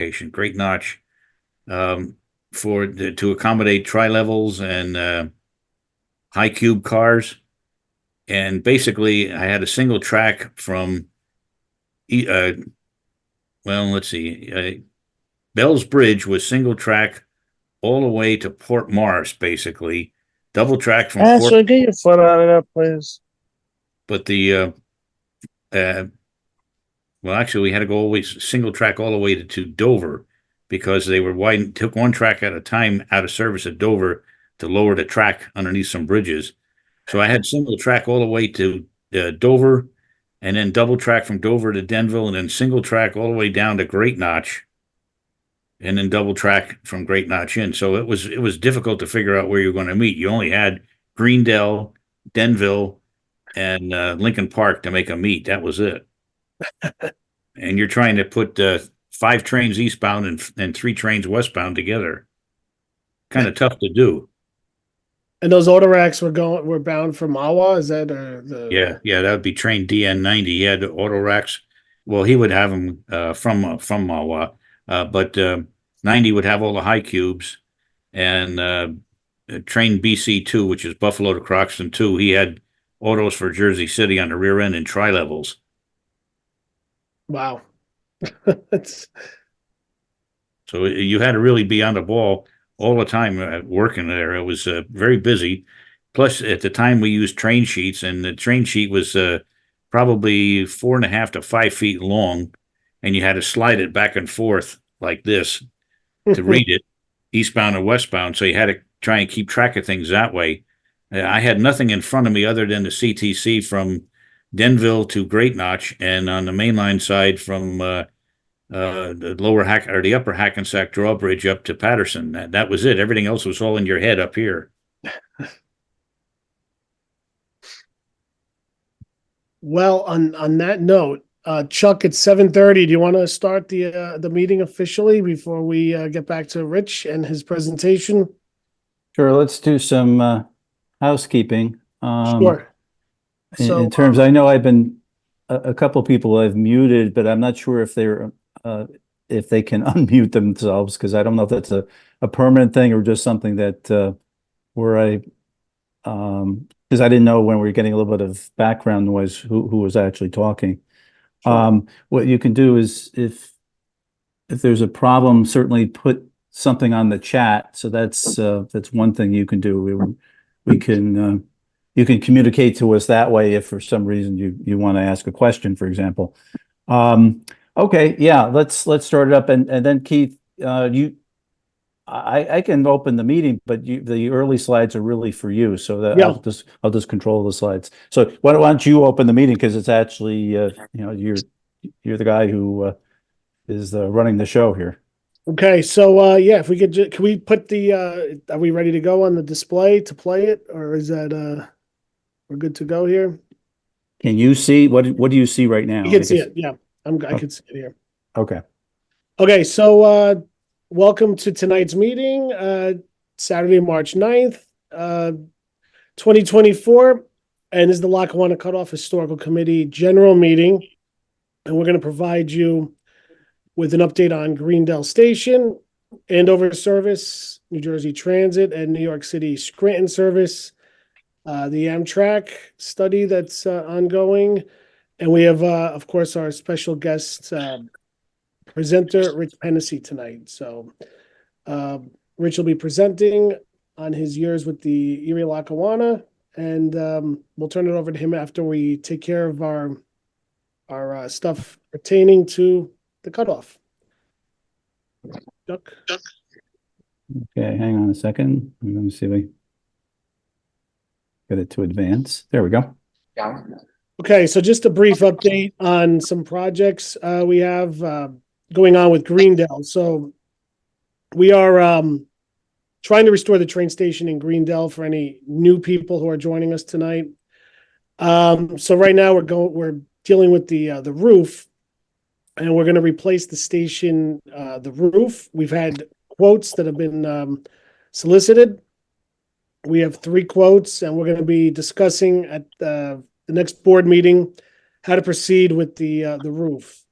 location, Great Notch, to accommodate tri-levels and high cube cars. And basically, I had a single track from, uh, well, let's see, Bell's Bridge was single track all the way to Port Morris, basically, double track from Fort. So get your foot out of that, please. But uh, well, actually, we had to go always single track all the way to Dover because they were wide. Took one track at a time out of service at Dover to lower the track underneath some bridges. So I had single track all the way to Dover, and then double track from Dover to Denville, and then single track all the way down to Great Notch, and then double track from Great Notch in. So it was difficult to figure out where you're going to meet. You only had Greendell, Denville, and Lincoln Park to make a meet. That was it. And you're trying to put 5 trains eastbound and 3 trains westbound together. Kind of tough to do. And those auto racks were bound for Mawa. Is that the? Yeah, that would be train DN90. He had the auto racks. Well, he would have them from Mawa, but 90 would have all the high cubes, and train BC2, which is Buffalo to Croxton 2, he had autos for Jersey City on the rear end and tri levels. Wow. So you had to really be on the ball all the time working there. It was very busy. Plus, at the time, we used train sheets, and the train sheet was probably 4.5 to 5 feet long, and you had to slide it back and forth like this to read it, eastbound and westbound. So you had to try and keep track of things that way. I had nothing in front of me other than the CTC from Denville to Great Notch, and on the mainline side from the upper Hackensack drawbridge up to Patterson. That was it. Everything else was all in your head up here. Well, on that note, Chuck, it's 7:30. Do you want to start the meeting officially before we get back to Rich and his presentation? Sure. Let's do some housekeeping. Sure. In terms, I know I've been a couple people I've muted, but I'm not sure if they can unmute themselves, because I don't know if that's a permanent thing or just something that where because I didn't know when we were getting a little bit of background noise who was actually talking. Sure. What you can do is if there's a problem, certainly put something on the chat. So that's one thing you can do. We can you can communicate to us that way if for some reason you want to ask a question, for example. Okay, yeah, let's start it up, and then Keith, I can open the meeting, but the early slides are really for you, so that Yeah. I'll just control the slides. So why don't you open the meeting, because it's actually you're the guy who is running the show here. Okay, so yeah, if we could, can we put the? Are we ready to go on the display to play it, or is that we're good to go here? Can you see what do you see right now? You can see it. Yeah, I can see it here. Okay. Okay, so welcome to tonight's meeting, Saturday, March 9th, 2024, and this is the Lackawanna Cutoff Historical Committee General Meeting, and we're going to provide you with an update on Greendell Station, Andover Service, New Jersey Transit, and New York City Scranton Service, the Amtrak study that's ongoing, and we have, of course, our special guest presenter, Rich Pennisi, tonight. So Rich will be presenting on his years with the Erie-Lackawanna, and we'll turn it over to him after we take care of our stuff pertaining to the cutoff. Chuck? Okay, hang on a second. I'm going to see if we get it to advance. There we go. Yeah. Okay, so just a brief update on some projects we have going on with Greendell. So we are trying to restore the train station in Greendell for any new people who are joining us tonight. So right now we're dealing with the roof, and we're going to replace the station, the roof. We've had quotes that have been solicited. We have 3 quotes, and we're going to be discussing at the next board meeting how to proceed with the roof.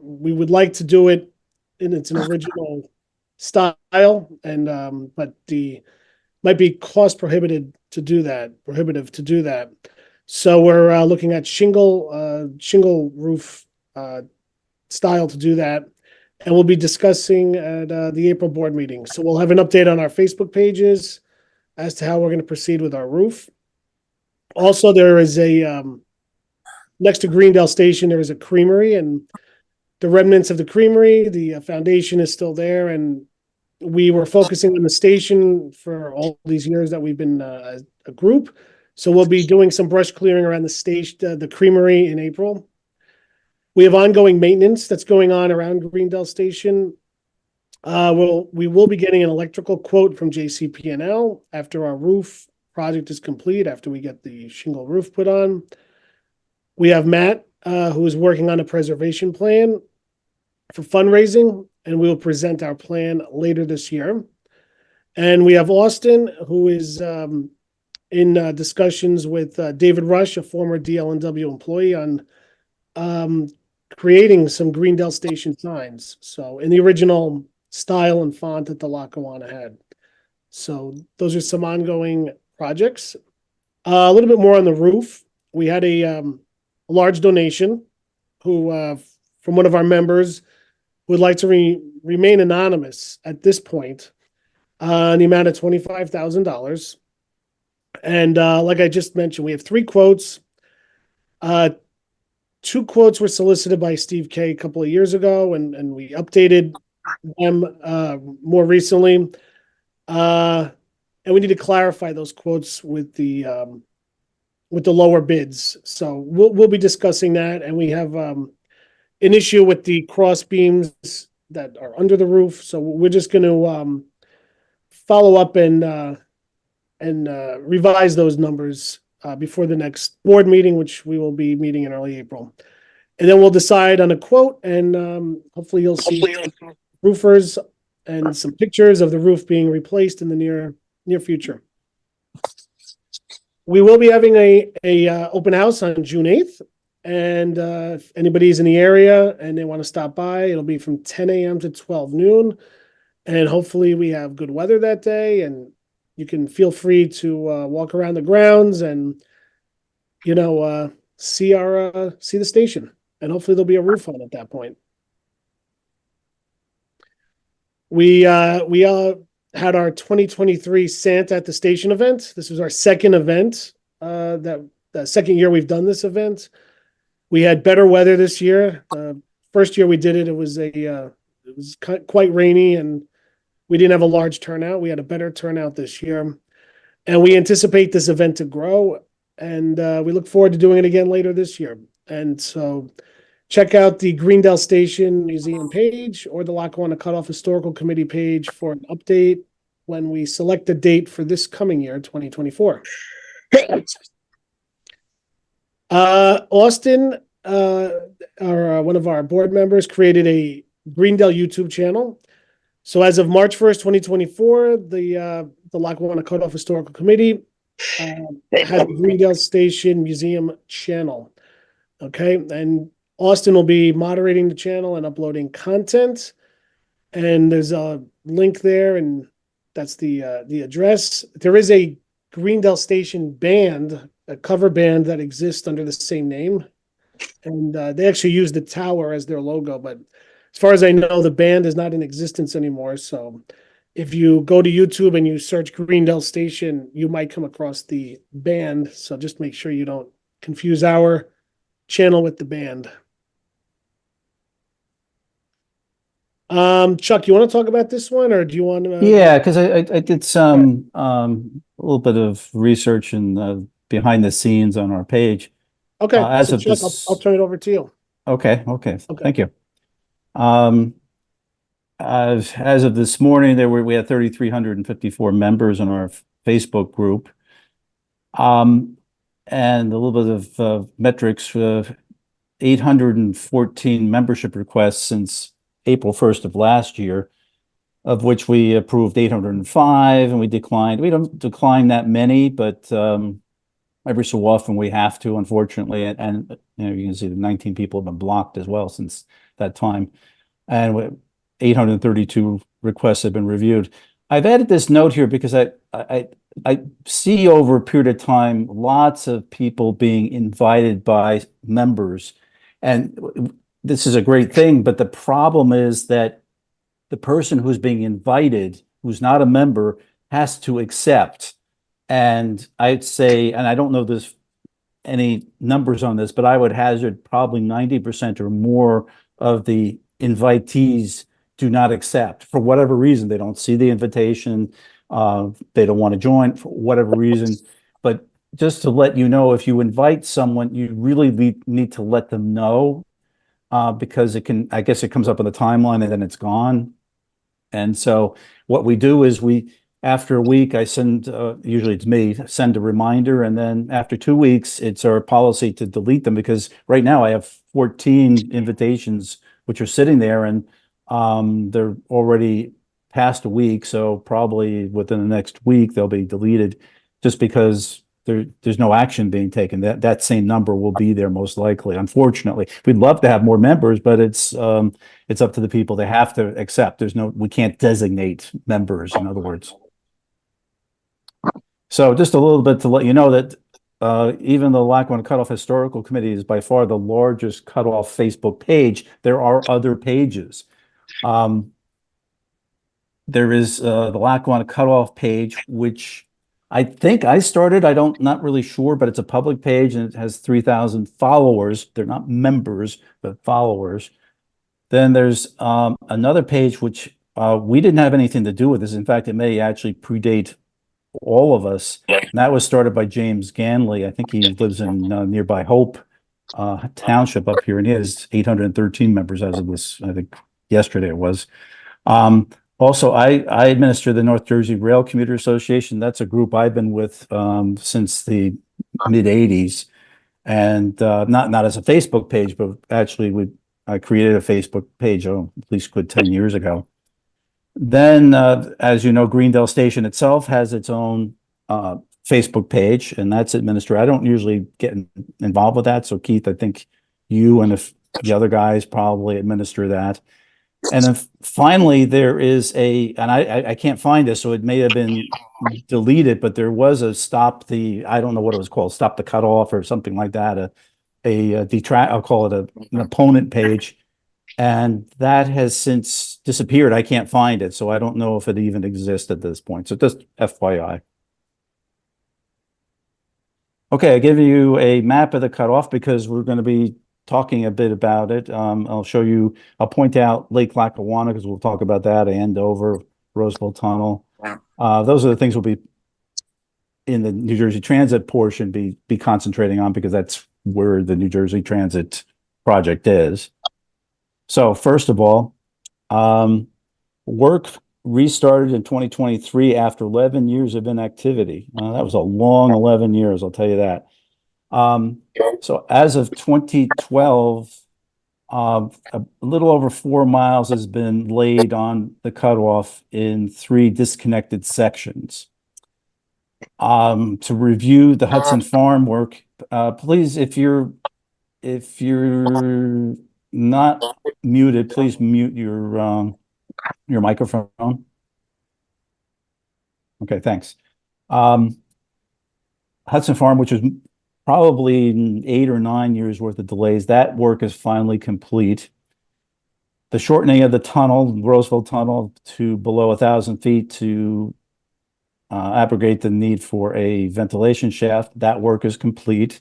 We would like to do it in its original style, and but the might be prohibitive to do that. So we're looking at shingle roof style to do that, and we'll be discussing at the April board meeting. So we'll have an update on our Facebook pages as to how we're going to proceed with our roof. Also, there is a next to Greendell Station, there is a creamery, and the remnants of the creamery, the foundation is still there, and we were focusing on the station for all these years that we've been a group. So we'll be doing some brush clearing around the station, the creamery in April. We have ongoing maintenance that's going on around Greendell Station. We will be getting an electrical quote from JCP&L after our roof project is complete, after we get the shingle roof put on. We have Matt, who is working on a preservation plan for fundraising, and we will present our plan later this year. And we have Austin, who is in discussions with David Rush, a former DLNW employee, on creating some Greendell Station signs. So in the original style and font that the Lackawanna had. So those are some ongoing projects. A little bit more on the roof. We had a large donation from one of our members who would like to remain anonymous at this point, in the amount of $25,000. And like I just mentioned, we have 3 quotes. 2 quotes were solicited by Steve K a couple of years ago, and we updated them more recently. And we need to clarify those quotes with the lower bids. So we'll be discussing that, and we have an issue with the cross beams that are under the roof. So we're just going to follow up and revise those numbers before the next board meeting, which we will be meeting in early April. And then we'll decide on a quote, and hopefully you'll see roofers and some pictures of the roof being replaced in the near future. We will be having a open house on June 8th. And if anybody's in the area and they want to stop by, it'll be from 10 a.m. to 12 noon. And hopefully we have good weather that day, and you can feel free to walk around the grounds and, see the station. And hopefully there'll be a roof on at that point. We had our 2023 Santa at the Station event. This was our second event, the second year we've done this event. We had better weather this year. First year we did it, it was quite rainy, and we didn't have a large turnout. We had a better turnout this year, and we anticipate this event to grow, and we look forward to doing it again later this year. And so check out the Greendell Station Museum page or the Lackawanna Cutoff Historical Committee page for an update when we select a date for this coming year, 2024. Austin, one of our board members, created a Greendell YouTube channel. So as of March 1st, 2024, the Lackawanna Cutoff Historical Committee has a Greendell Station Museum channel. Okay, and Austin will be moderating the channel and uploading content. And there's a link there, and that's the address. There is a Greendell Station band, a cover band that exists under the same name. And they actually use the tower as their logo, but as far as I know, the band is not in existence anymore. So if you go to YouTube and you search Greendell Station, you might come across the band. So just make sure you don't confuse our channel with the band. Chuck, you want to talk about this one, or do you want to? Yeah, because I did some a little bit of research and behind the scenes on our page. Okay, as so of Chuck, this, I'll turn it over to you. Okay. Thank you. As of this morning, we had 3,354 members in our Facebook group. And a little bit of metrics, 814 membership requests since April 1st of last year, of which we approved 805, and we don't decline that many, but every so often we have to, unfortunately, and you can see the 19 people have been blocked as well since that time. And 832 requests have been reviewed. I've added this note here because I see over a period of time lots of people being invited by members, and this is a great thing. But the problem is that the person who's being invited, who's not a member, has to accept. And I'd say, and I don't know there's any numbers on this, but I would hazard probably 90% or more of the invitees do not accept for whatever reason. They don't see the invitation. They don't want to join for whatever reason. But just to let you know, if you invite someone, you really need to let them know, because I guess it comes up on the timeline and then it's gone. And so what we do is after a week, I send, usually it's me, send a reminder. And then after 2 weeks, it's our policy to delete them, because right now I have 14 invitations which are sitting there, and they're already past a week. So probably within the next week, they'll be deleted, just because there's no action being taken. That same number will be there most likely. Unfortunately, we'd love to have more members, but it's up to the people. They have to accept. We can't designate members, in other words. So just a little bit to let you know that even the Lackawanna Cutoff Historical Committee is by far the largest cutoff Facebook page. There are other pages. There is the Lackawanna Cutoff page, which I think I started. Not really sure, but it's a public page and it has 3,000 followers. They're not members, but followers. Then there's another page which we didn't have anything to do with this. In fact, it may actually predate all of us. And that was started by James Ganley. I think he lives in nearby Hope Township up here, and he has 813 members as of this, I think yesterday it was. Also, I administer the North Jersey Rail Commuter Association. That's a group I've been with since the mid 80s, and not as a Facebook page, but actually I created a Facebook page at least good 10 years ago. Then, as you know, Greendell Station itself has its own Facebook page, and that's administered. I don't usually get involved with that. So Keith, I think you and the other guys probably administer that. And then finally, there is and I can't find this, so it may have been deleted, but there was a I don't know what it was called, stop the cutoff or something like that, I'll call it an opponent page. And that has since disappeared. I can't find it, so I don't know if it even exists at this point. So just FYI. Okay, I give you a map of the cutoff because we're going to be talking a bit about it. I'll point out Lake Lackawanna because we'll talk about that, Andover, Roseville Tunnel. Those are the things we'll be in the New Jersey Transit portion be concentrating on, because that's where the New Jersey Transit project is. So first of all, work restarted in 2023 after 11 years of inactivity. That was a long 11 years, I'll tell you that. So as of 2012, a little over 4 miles has been laid on the cutoff in 3 disconnected sections. To review the Hudson Farm work, please, if you're not muted, please mute your microphone. Okay, thanks. Hudson Farm, which is probably 8 or 9 years worth of delays, that work is finally complete. The shortening of the tunnel, Roseville Tunnel, to below 1,000 feet to abrogate the need for a ventilation shaft, that work is complete.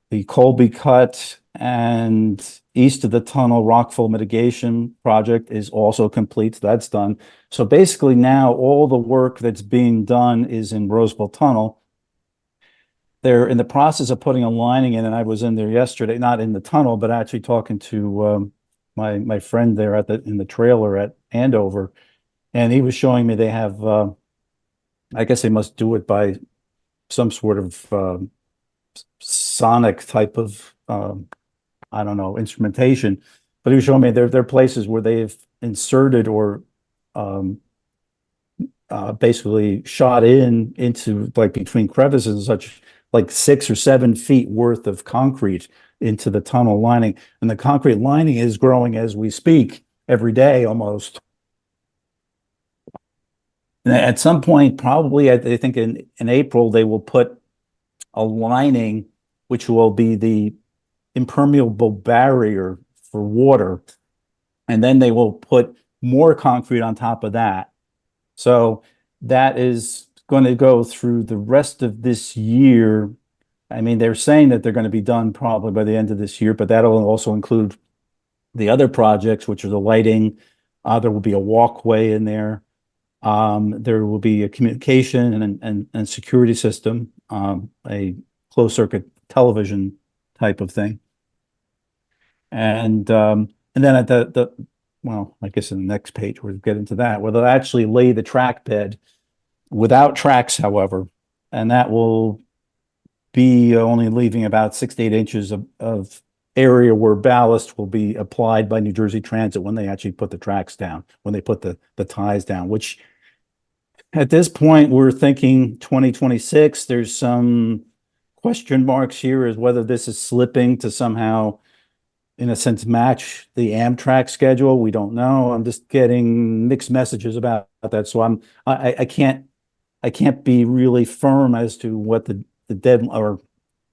The Colby Cut and east of the tunnel rockfall mitigation project is also complete. So that's done. So basically now all the work that's being done is in Roseville Tunnel. They're in the process of putting a lining in, and I was in there yesterday, not in the tunnel, but actually talking to my friend there in the trailer at Andover, and he was showing me they have, I guess they must do it by some sort of sonic type of I don't know, instrumentation, but he was showing me there are places where they've inserted or basically shot into like between crevices and such, like 6 or 7 feet worth of concrete into the tunnel lining, and the concrete lining is growing as we speak. every day almost. And at some point, probably, I think in April, they will put a lining, which will be the impermeable barrier for water. And then they will put more concrete on top of that. So that is going to go through the rest of this year. I mean, they're saying that they're going to be done probably by the end of this year, but that'll also include the other projects, which are the lighting. There will be a walkway in there. There will be a communication and security system, a closed circuit television type of thing. And then at well, I guess in the next page we'll get into that, where they'll actually lay the track bed without tracks, however, and that will be only leaving about 6 to 8 inches of area where ballast will be applied by New Jersey Transit when they actually put the tracks down, when they put the ties down, which at this point we're thinking 2026. There's some question marks here as whether this is slipping to somehow, in a sense, match the Amtrak schedule. We don't know. I'm just getting mixed messages about that. So I can't be really firm as to what the deadline, or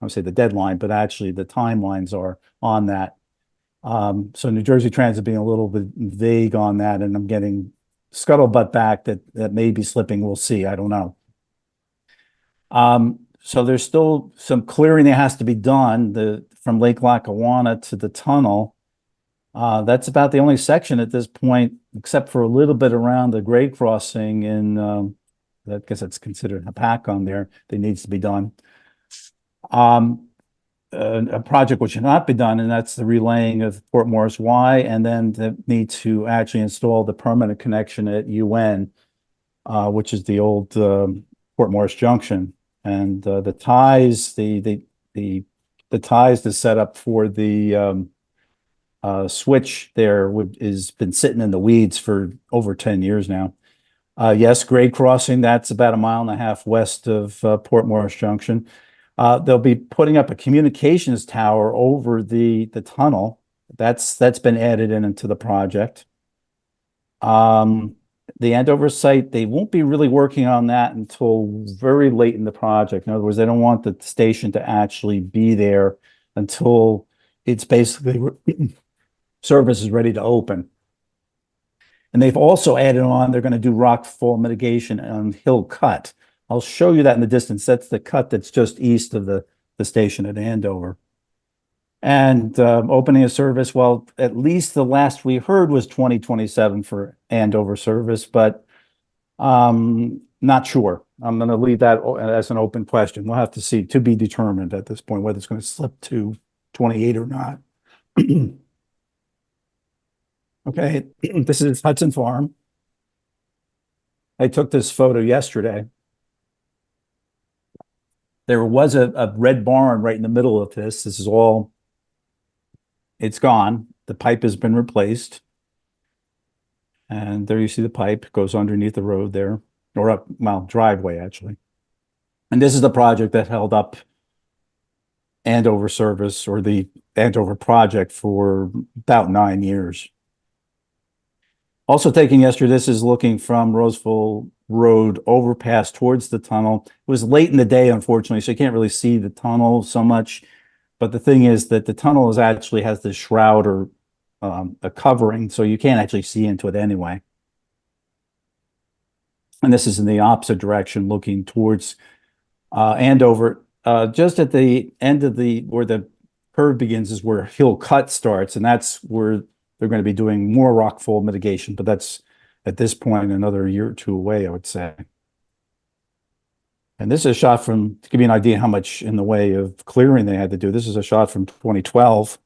I would say the deadline, but actually the timelines are on that. So New Jersey Transit being a little bit vague on that, and I'm getting scuttlebutt back that may be slipping. We'll see. I don't know. So there's still some clearing that has to be done from Lake Lackawanna to the tunnel. That's about the only section at this point, except for a little bit around the grade crossing in, I guess that's considered a pack on there that needs to be done. A project which should not be done, and that's the relaying of Port Morris Y, and then the need to actually install the permanent connection at UN, which is the old Port Morris Junction. And the ties, the ties to set up for the switch there is been sitting in the weeds for over 10 years now. Yes, grade crossing, that's about 1.5 miles west of Port Morris Junction. They'll be putting up a communications tower over the tunnel. That's been added into the project. The Andover site, they won't be really working on that until very late in the project. In other words, they don't want the station to actually be there until it's basically service is ready to open. And they've also added on, they're going to do rockfall mitigation on Hill Cut. I'll show you that in the distance. That's the cut that's just east of the station at Andover. And opening a service, well, at least the last we heard was 2027 for Andover service, but not sure. I'm going to leave that as an open question. We'll have to see, to be determined at this point, whether it's going to slip to 28 or not. Okay, this is Hudson Farm. I took this photo yesterday. There was a red barn right in the middle of this. This is all, it's gone. The pipe has been replaced. And there you see the pipe goes underneath the road there, or up, well, driveway actually. And this is the project that held up Andover service, or the Andover project, for about 9 years. Also taking yesterday, this is looking from Roseville Road overpass towards the tunnel. It was late in the day, unfortunately, so you can't really see the tunnel so much. But the thing is that the tunnel actually has this shroud or a covering, so you can't actually see into it anyway. And this is in the opposite direction, looking towards Andover. Just at the end of where the curve begins is where Hill Cut starts, and that's where they're going to be doing more rockfall mitigation, but that's at this point another year or two away, I would say. And this is a shot from, to give you an idea how much in the way of clearing they had to do. This is a shot from 2012.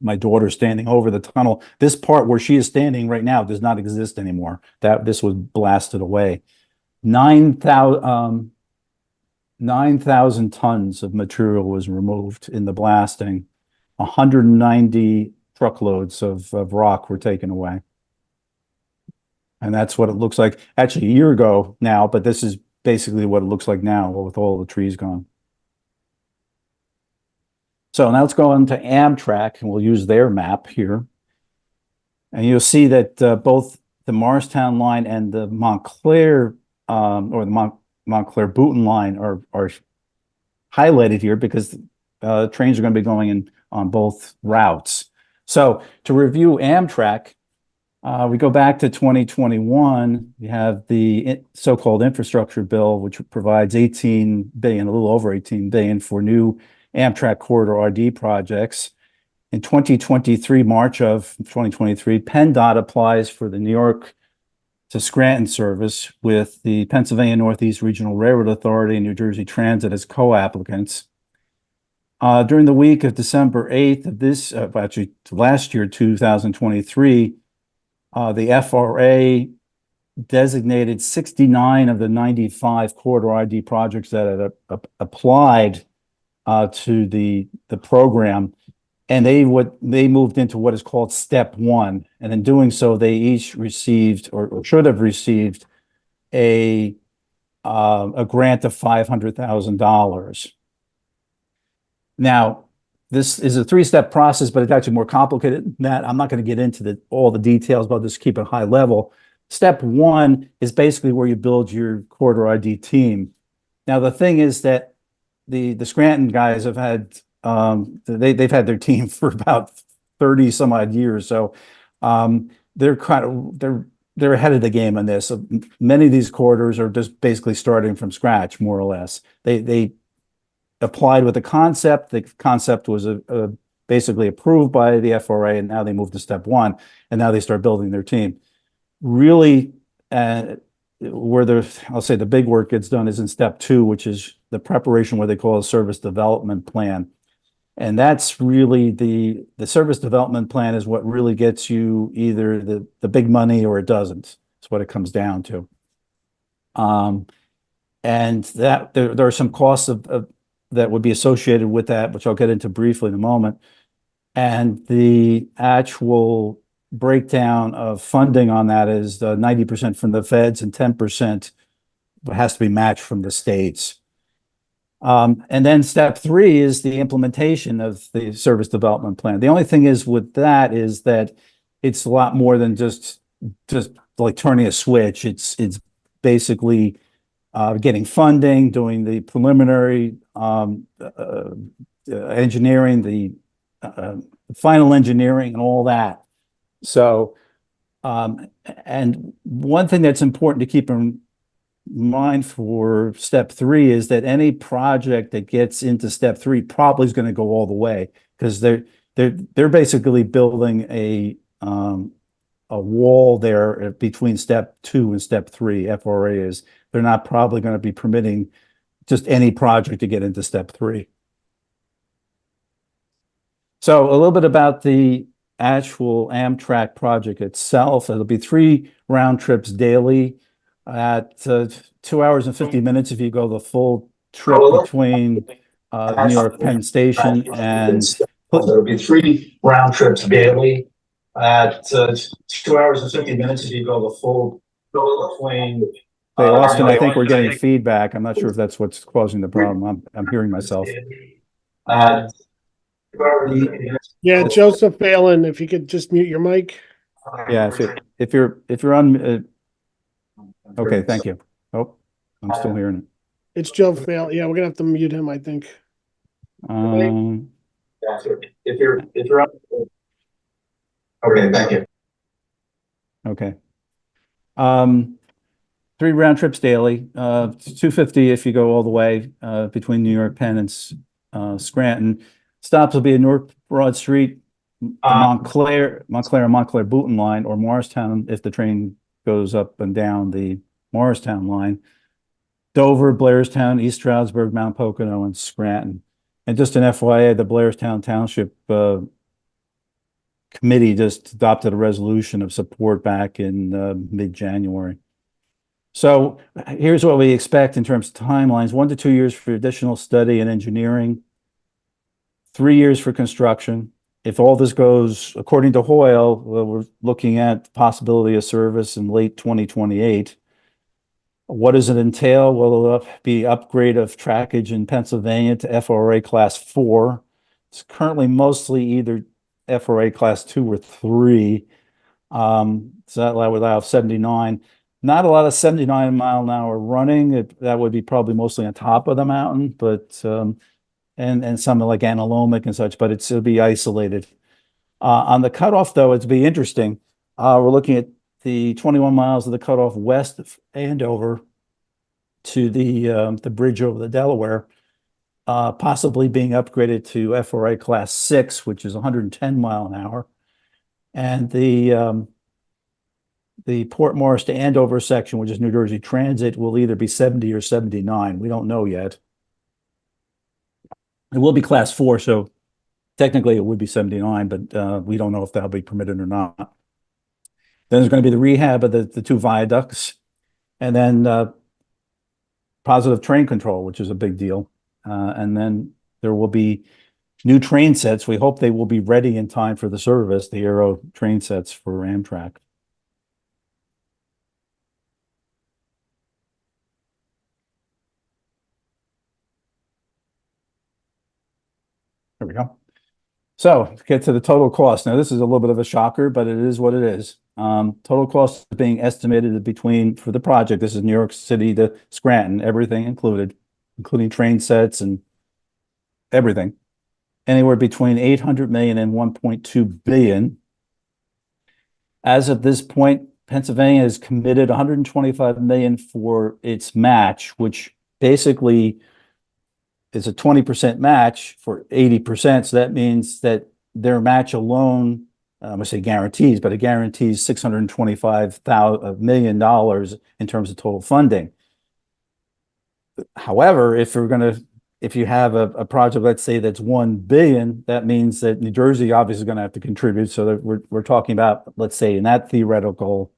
My daughter standing over the tunnel. This part where she is standing right now does not exist anymore. This was blasted away. 9,000 tons of material was removed in the blasting. 190 truckloads of rock were taken away. And that's what it looks like actually a year ago now, but this is basically what it looks like now with all the trees gone. So now let's go on to Amtrak, and we'll use their map here. And you'll see that both the Morristown line and the Montclair or the Montclair Boonton line are highlighted here because trains are going to be going in on both routes. So to review Amtrak, we go back to 2021. You have the so-called infrastructure bill, which provides 18 billion, a little over 18 billion for new Amtrak corridor RD projects. In 2023, March of 2023, PennDOT applies for the New York to Scranton service with the Pennsylvania Northeast Regional Railroad Authority and New Jersey Transit as co-applicants. During the week of December 8th of this, actually last year, 2023, the FRA designated 69 of the 95 corridor ID projects that had applied to the program. And they moved into what is called step one. And in doing so, they each received or should have received a grant of $500,000. Now, this is a three-step process, but it's actually more complicated than that. I'm not going to get into all the details, but I'll just keep it high level. Step one is basically where you build your corridor ID team. Now, the thing is that the Scranton guys have had they've had their team for about 30 some odd years. So they're ahead of the game on this. So many of these corridors are just basically starting from scratch, more or less. They applied with a concept. The concept was basically approved by the FRA, and now they moved to step one, and now they start building their team. Really, where I'll say the big work gets done is in step two, which is the preparation, what they call a service development plan. And that's really the service development plan is what really gets you either the big money or it doesn't. It's what it comes down to. And that there are some costs that would be associated with that, which I'll get into briefly in a moment. And the actual breakdown of funding on that is 90% from the feds and 10% has to be matched from the states. And then step three is the implementation of the service development plan. The only thing is with that is that it's a lot more than just like turning a switch. It's basically getting funding, doing the preliminary engineering, the final engineering, and all that. So, and one thing that's important to keep in mind for step three is that any project that gets into step three probably is going to go all the way because they're basically building a wall there between step two and step three. FRA is they're not probably going to be permitting just any project to get into step three. So a little bit about the actual Amtrak project itself. It'll be 3 round trips daily at 2 hours and 50 minutes if you go the full trip between New York Penn Station and there'll be 3 round trips daily at 2 hours and 50 minutes if you go the full between. Hey, Austin, I think we're getting feedback. I'm not sure if that's what's causing the problem. I'm hearing myself. Yeah, Joseph Phelan, if you could just mute your mic. Yeah, if you're on. Okay, thank you. Oh, I'm still hearing it. It's Joe Phelan. Yeah, we're gonna have to mute him, I think. If you're on. Okay, thank you. Okay. 3 round trips daily, 250 if you go all the way between New York Penn and Scranton. Stops will be at North Broad Street, Montclair and Montclair Boonton line, or Morristown if the train goes up and down the Morristown line. Dover, Blairstown, East Stroudsburg, Mount Pocono, and Scranton. And just an FYI, the Blairstown Township Committee just adopted a resolution of support back in mid-January. So here's what we expect in terms of timelines: 1 to 2 years for additional study and engineering, 3 years for construction. If all this goes according to Hoyle, well, we're looking at the possibility of service in late 2028. What does it entail? Well, it'll be upgrade of trackage in Pennsylvania to FRA Class 4. It's currently mostly either FRA Class 2 or 3. So that would allow 79. Not a lot of 79-mile-an-hour running. That would be probably mostly on top of the mountain, but and some like Antelope and such, but it'll be isolated. On the cutoff, though, it'd be interesting. We're looking at the 21 miles of the cutoff west of Andover to the bridge over the Delaware, possibly being upgraded to FRA Class 6, which is 110 mile an hour. And the Port Morris to Andover section, which is New Jersey Transit, will either be 70 or 79. We don't know yet. It will be Class 4, so technically it would be 79, but we don't know if that'll be permitted or not. Then there's going to be the rehab of the two viaducts, and then positive train control, which is a big deal. And then there will be new train sets. We hope they will be ready in time for the service, the Aero train sets for Amtrak. There we go. So to get to the total cost. Now, this is a little bit of a shocker, but it is what it is. Total cost is being estimated between, for the project, this is New York City to Scranton, everything included, including train sets and everything, anywhere between 800 million and 1.2 billion. As of this point, Pennsylvania has committed 125 million for its match, which basically is a 20% match for 80%. So that means that their match alone, I'm going to say guarantees, but it guarantees $625 million in terms of total funding. However, if you have a project, let's say that's 1 billion, that means that New Jersey obviously is going to have to contribute. So that we're talking about, let's say in that theoretical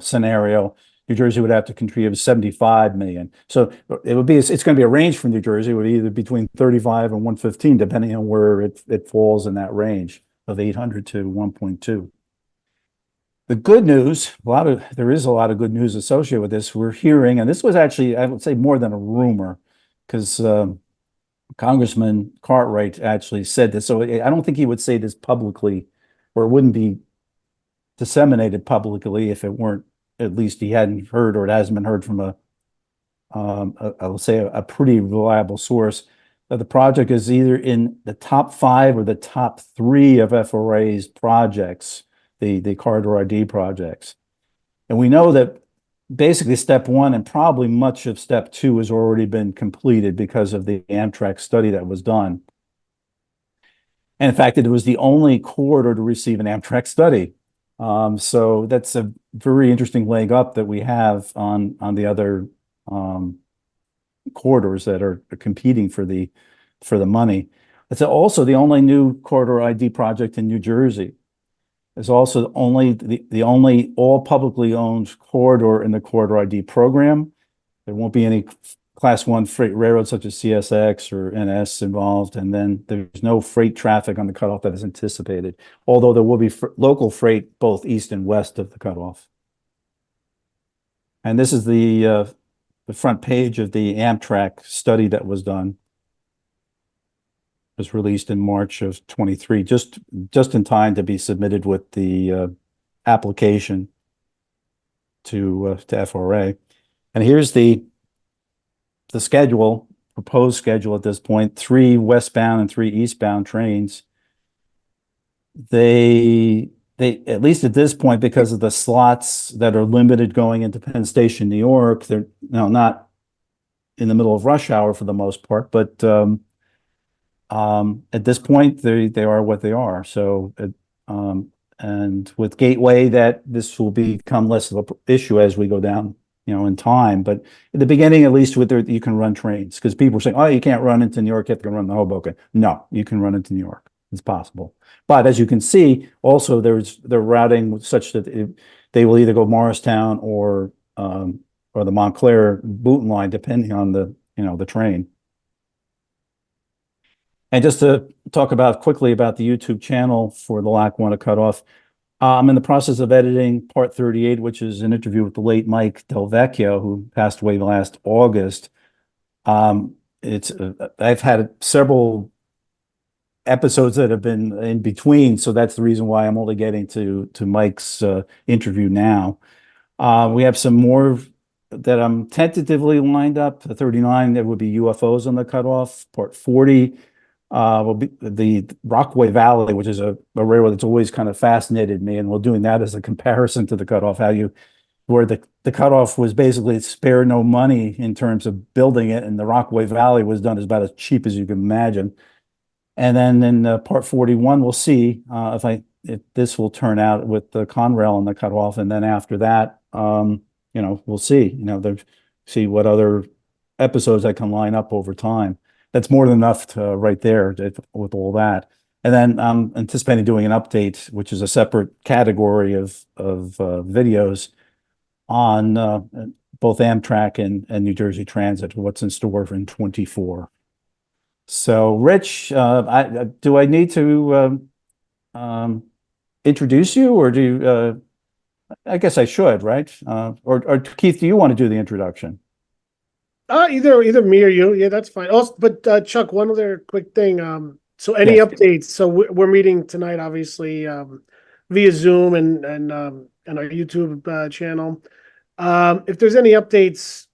scenario, New Jersey would have to contribute 75 million. So it's going to be a range for New Jersey. It would be either between 35 and 115, depending on where it falls in that range of 800 to 1.2. The good news, there is a lot of good news associated with this. We're hearing, and this was actually, I would say, more than a rumor, because Congressman Cartwright actually said this. So I don't think he would say this publicly, or it wouldn't be disseminated publicly if it weren't, at least he hadn't heard, or it hasn't been heard from I'll say a pretty reliable source, that the project is either in the top 5 or the top 3 of FRA's projects, the corridor ID projects. And we know that basically step 1 and probably much of step 2 has already been completed because of the Amtrak study that was done. And in fact, it was the only corridor to receive an Amtrak study. So that's a very interesting leg up that we have on the other corridors that are competing for the money. It's also the only new corridor ID project in New Jersey. It's also the only all publicly owned corridor in the corridor ID program. There won't be any Class 1 freight railroads such as CSX or NS involved, and then there's no freight traffic on the cutoff that is anticipated, although there will be local freight both east and west of the cutoff. And this is the front page of the Amtrak study that was done. It was released in March of 23, just in time to be submitted with the application to FRA. And here's the schedule, proposed schedule at this point: 3 westbound and 3 eastbound trains. They at least at this point, because of the slots that are limited going into Penn Station, New York, they're not in the middle of rush hour for the most part, but at this point they are what they are. So and with Gateway, that this will become less of an issue as we go down in time. But at the beginning, at least you can run trains, because people are saying, oh, you can't run into New York, you have to run to Hoboken. No, you can run into New York. It's possible. But as you can see, also they're routing such that they will either go Morristown or the Montclair Boonton line, depending on the train. And just to talk quickly about the YouTube channel for the Lackawanna Cutoff, I'm in the process of editing part 38, which is an interview with the late Mike Del Vecchio, who passed away last August. I've had several episodes that have been in between. So that's the reason why I'm only getting to Mike's interview now. We have some more that I'm tentatively lined up. The 39, there would be UFOs on the cutoff. Part 40 will be the Rockaway Valley, which is a railroad that's always kind of fascinated me. And we're doing that as a comparison to the cutoff, where the cutoff was basically spare no money in terms of building it. And the Rockaway Valley was done as about as cheap as you can imagine. And then in part 41, we'll see if this will turn out with the Conrail and the cutoff. And then after that, we'll see, see what other episodes I can line up over time. That's more than enough to right there with all that. And then I'm anticipating doing an update, which is a separate category of videos on both Amtrak and New Jersey Transit, what's in store in 24. So, Rich, do I need to introduce you, or I guess I should, right? Or Keith, do you want to do the introduction? Either me or you. Yeah, that's fine. Also, but Chuck, one other quick thing. So any Yes. updates? So we're meeting tonight, obviously, via Zoom and our YouTube channel. If there's any updates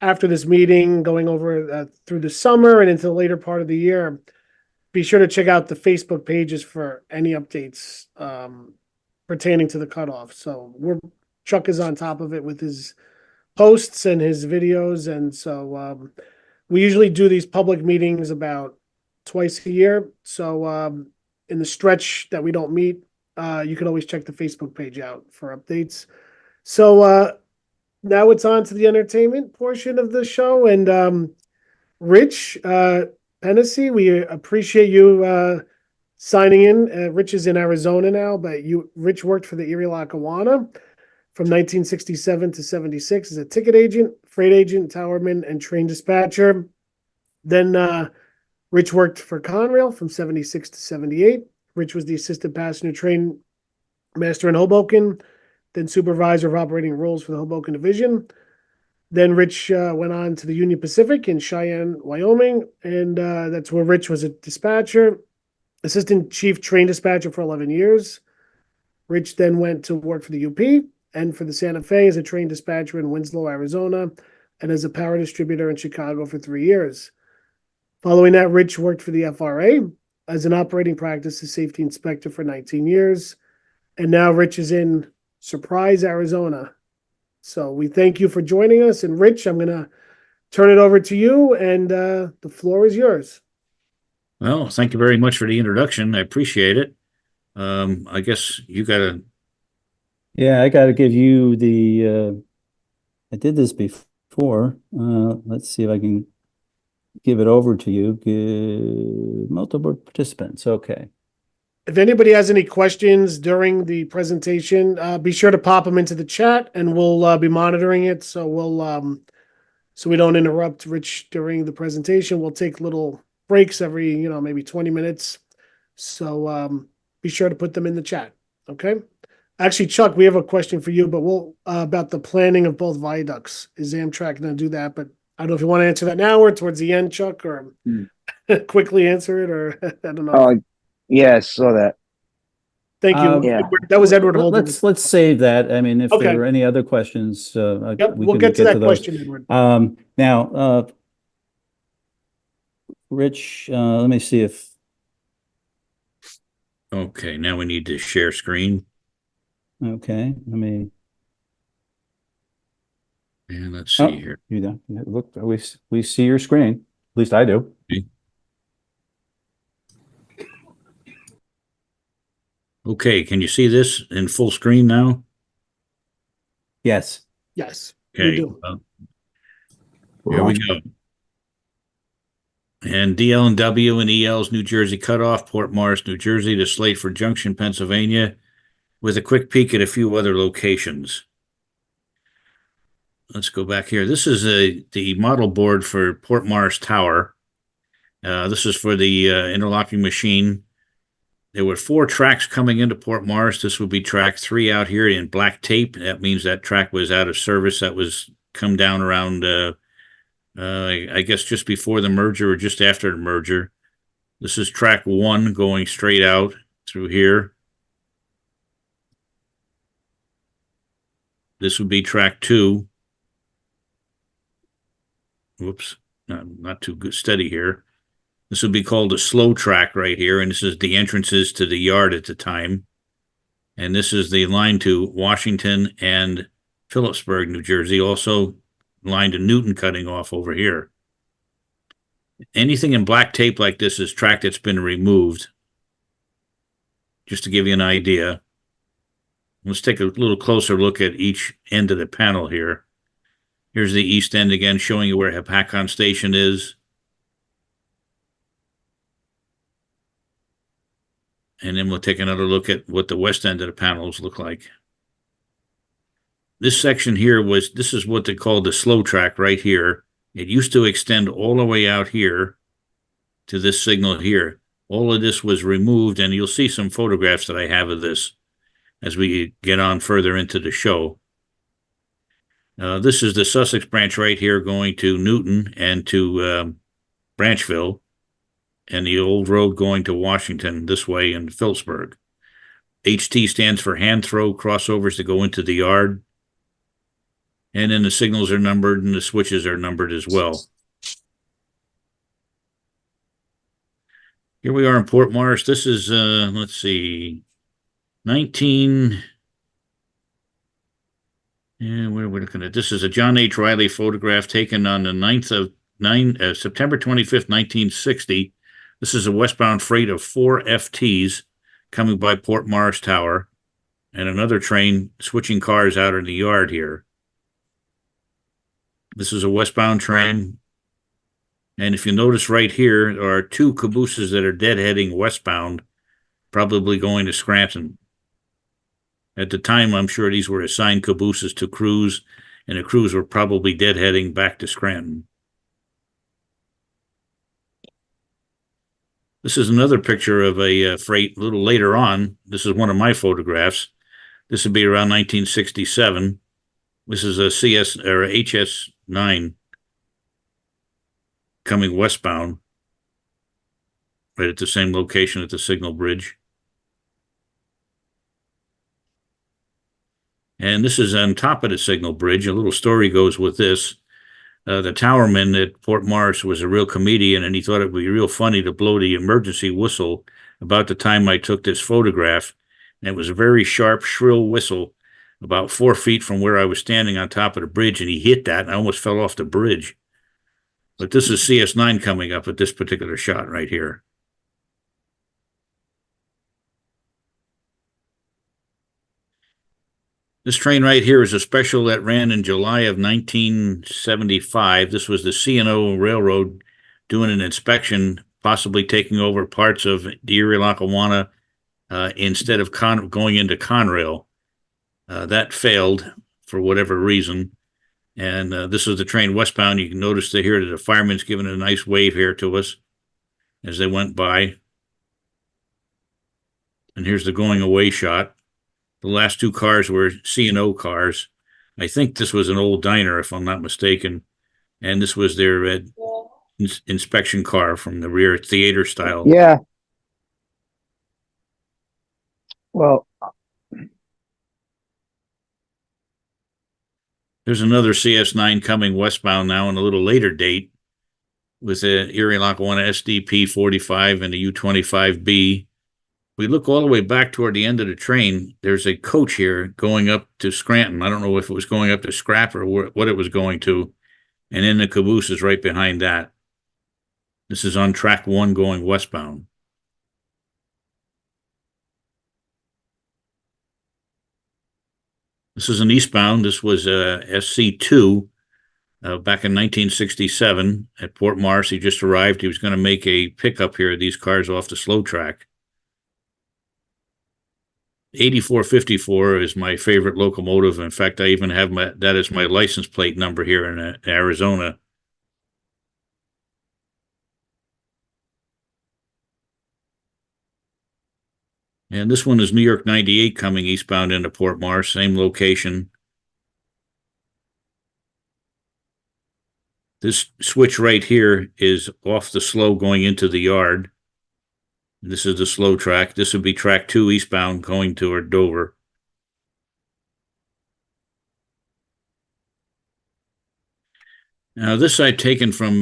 after this meeting, going over through the summer and into the later part of the year, be sure to check out the Facebook pages for any updates pertaining to the cutoff. So Chuck is on top of it with his posts and his videos, and so we usually do these public meetings about twice a year. So in the stretch that we don't meet, you can always check the Facebook page out for updates. So now it's on to the entertainment portion of the show, and Rich Pennisi, we appreciate you signing in. Rich is in Arizona now, but Rich worked for the Erie-Lackawanna from 1967 to 76 as a ticket agent, freight agent, towerman, and train dispatcher. Then Rich worked for Conrail from 76 to 78. Rich was the assistant passenger train master in Hoboken, then supervisor of operating rules for the Hoboken division. Then Rich went on to the Union Pacific in Cheyenne, Wyoming, and that's where Rich was a dispatcher, assistant chief train dispatcher for 11 years. Rich then went to work for the UP and for the Santa Fe as a train dispatcher in Winslow, Arizona, and as a power distributor in Chicago for 3 years. Following that, Rich worked for the FRA as an operating practices safety inspector for 19 years. And now Rich is in Surprise, Arizona. So we thank you for joining us. And Rich, I'm going to turn it over to you, and the floor is yours. Well, thank you very much for the introduction. I appreciate it. I guess you got to. Yeah, I got to give you I did this before. Let's see if I can give it over to you. Multiple participants. Okay. If anybody has any questions during the presentation, be sure to pop them into the chat, and we'll be monitoring it. So so we don't interrupt Rich during the presentation. We'll take little breaks every, maybe 20 minutes. So be sure to put them in the chat. Okay. Actually, Chuck, we have a question for you, but we'll about the planning of both viaducts. Is Amtrak going to do that? But I don't know if you want to answer that now or towards the end, Chuck, or quickly answer it, or I don't know. Yeah, I saw that. Thank you. Yeah. That was Edward Holden. Let's save that. I mean, if Okay. there are any other questions, Yep, we we'll can get to that those. question, Edward. Now, Rich, let me see if. Okay, now we need to share screen. Okay, let me. And let's see here. You know, look, we see your screen. At least I do. Okay, can you see this in full screen now? Yes. Yes, we Okay, do. here we go. And DL&W and EL's New Jersey Cutoff, Port Morris, New Jersey to Slateford Junction, Pennsylvania, with a quick peek at a few other locations. Let's go back here. This is the model board for Port Morris Tower. This is for the interlocking machine. There were 4 tracks coming into Port Morris. This would be track 3 out here in black tape. That means that track was out of service. That was come down around, I guess, just before the merger or just after the merger. This is track 1 going straight out through here. This would be track 2. Whoops, not too good, steady here. This would be called a slow track right here, and this is the entrances to the yard at the time. And this is the line to Washington and Phillipsburg, New Jersey, also line to Newton cutting off over here. Anything in black tape like this is track that's been removed, just to give you an idea. Let's take a little closer look at each end of the panel here. Here's the east end again, showing you where Hepatcon Station is. And then we'll take another look at what the west end of the panels look like. This section here this is what they call the slow track right here. It used to extend all the way out here to this signal here. All of this was removed, and you'll see some photographs that I have of this as we get on further into the show. This is the Sussex branch right here going to Newton and to Branchville, and the old road going to Washington this way in Phillipsburg. HT stands for hand throw crossovers that go into the yard. And then the signals are numbered and the switches are numbered as well. Here we are in Port Morris. This is, let's see, where are we looking at? This is a John H. Riley photograph taken on the September 25th, 1960. This is a westbound freight of 4 FTs coming by Port Morris Tower, and another train switching cars out in the yard here. This is a westbound train. And if you notice right here, there are 2 cabooses that are deadheading westbound, probably going to Scranton. At the time, I'm sure these were assigned cabooses to crews, and the crews were probably deadheading back to Scranton. This is another picture of a freight a little later on. This is one of my photographs. This would be around 1967. This is a CS or HS9 coming westbound, right at the same location at the signal bridge. And this is on top of the signal bridge. A little story goes with this. The towerman at Port Morris was a real comedian, and he thought it would be real funny to blow the emergency whistle about the time I took this photograph. And it was a very sharp, shrill whistle about 4 feet from where I was standing on top of the bridge, and he hit that, and I almost fell off the bridge. But this is CS9 coming up at this particular shot right here. This train right here is a special that ran in July of 1975. This was the C&O Railroad doing an inspection, possibly taking over parts of the Erie-Lackawanna instead of going into Conrail. That failed for whatever reason. And this is the train westbound. You can notice that here that the fireman's giving a nice wave here to us as they went by. And here's the going away shot. The last 2 cars were C&O cars. I think this was an old diner, if I'm not mistaken. And this was their inspection car from the rear, theater style. Yeah. Well, there's another CS9 coming westbound now in a little later date with the Erie-Lackawanna SDP 45 and the U25B. We look all the way back toward the end of the train. There's a coach here going up to Scranton. I don't know if it was going up to Scrap or what it was going to. And then the caboose is right behind that. This is on track 1 going westbound. This is an eastbound. This was SC2 back in 1967 at Port Morris. He just arrived. He was going to make a pickup here of these cars off the slow track. 8454 is my favorite locomotive. In fact, I even have that as my license plate number here in Arizona. And this one is New York 98 coming eastbound into Port Morris, same location. This switch right here is off the slow going into the yard. This is the slow track. This would be track 2 eastbound going toward Dover. Now, this I've taken from,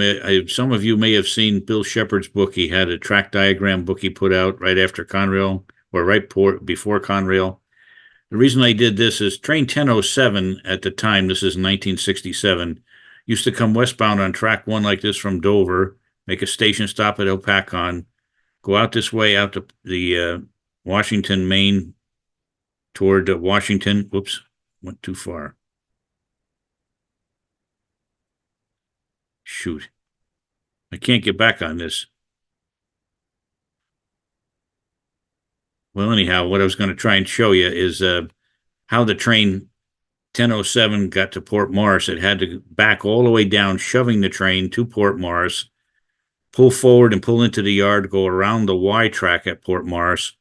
some of you may have seen Bill Shepard's book. He had a track diagram book he put out right after Conrail, or before Conrail. The reason I did this is train 1007 at the time, this is 1967, used to come westbound on track 1 like this from Dover, make a station stop at Opakon, go out this way out to the Washington, Maine, toward Washington. Whoops, went too far. Shoot. I can't get back on this. Well, anyhow, what I was going to try and show you is how the train 1007 got to Port Morris. It had to back all the way down, shoving the train to Port Morris, pull forward and pull into the yard, go around the Y track at Port Morris,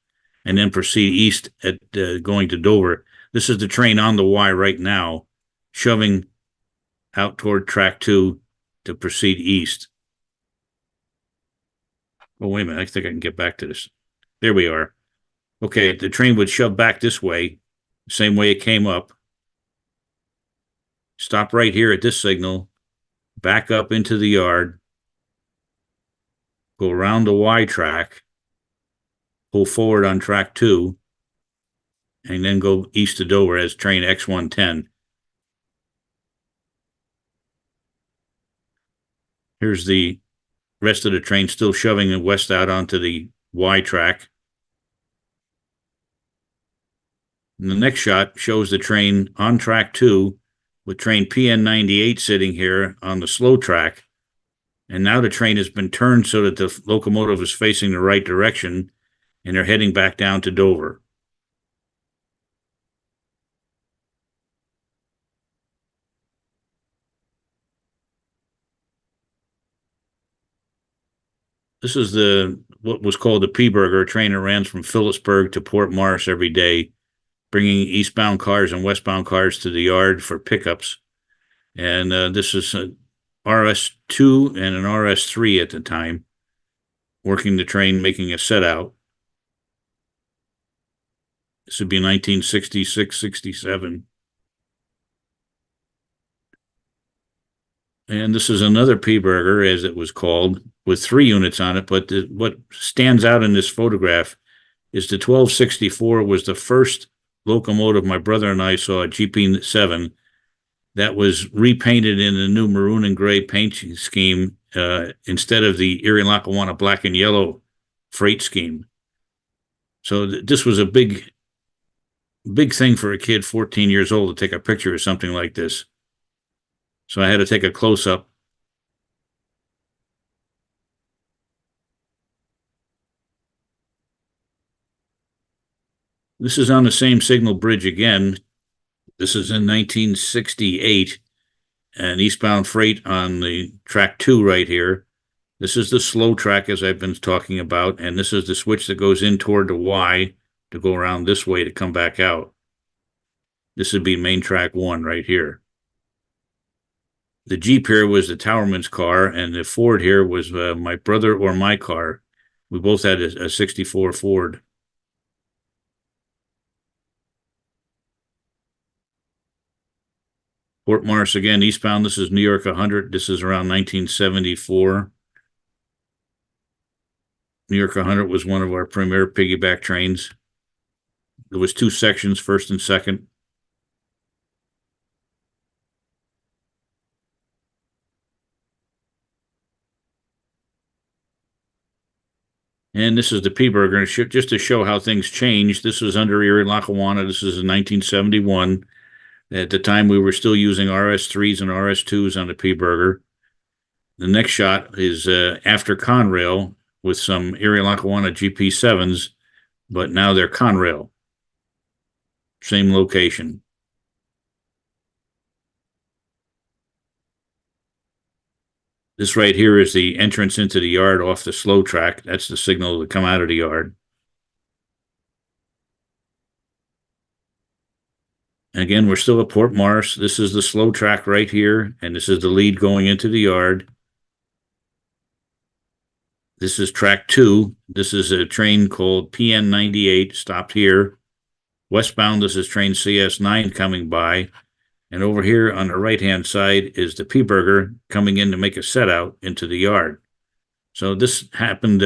and then proceed east at going to Dover. This is the train on the Y right now, shoving out toward track 2 to proceed east. Oh, wait a minute. I think I can get back to this. There we are. Okay, the train would shove back this way, same way it came up. Stop right here at this signal, back up into the yard, go around the Y track, pull forward on track 2, and then go east to Dover as train X110. Here's the rest of the train still shoving it west out onto the Y track. And the next shot shows the train on track 2 with train PN98 sitting here on the slow track. And now the train has been turned so that the locomotive is facing the right direction, and they're heading back down to Dover. This is what was called the P-Burger, a train that ran from Phillipsburg to Port Morris every day, bringing eastbound cars and westbound cars to the yard for pickups. And this is an RS2 and an RS3 at the time, working the train, making a set out. This would be 1966, 67. And this is another P-Burger, as it was called, with 3 units on it. But what stands out in this photograph is the 1264 was the first locomotive my brother and I saw at GP7 that was repainted in the new maroon and gray painting scheme instead of the Erie-Lackawanna black and yellow freight scheme. So this was a big thing for a kid 14 years old to take a picture of something like this. So I had to take a close-up. This is on the same signal bridge again. This is in 1968, and eastbound freight on the track 2 right here. This is the slow track, as I've been talking about, and this is the switch that goes in toward the Y to go around this way to come back out. This would be main track 1 right here. The Jeep here was the Towerman's car, and the Ford here was my brother or my car. We both had a 64 Ford. Port Morris again, eastbound. This is New York 100. This is around 1974. New York 100 was one of our premier piggyback trains. There was 2 sections, first and second. And this is the P-Burger, just to show how things changed. This was under Erie-Lackawanna. This is in 1971. At the time, we were still using RS3s and RS2s on the P-Burger. The next shot is after Conrail with some Erie-Lackawanna GP7s, but now they're Conrail. Same location. This right here is the entrance into the yard off the slow track. That's the signal to come out of the yard. Again, we're still at Port Morris. This is the slow track right here, and this is the lead going into the yard. This is track 2. This is a train called PN 98, stopped here. Westbound, this is train CS 9 coming by. And over here on the right-hand side is the P-Burger coming in to make a set out into the yard. So this happened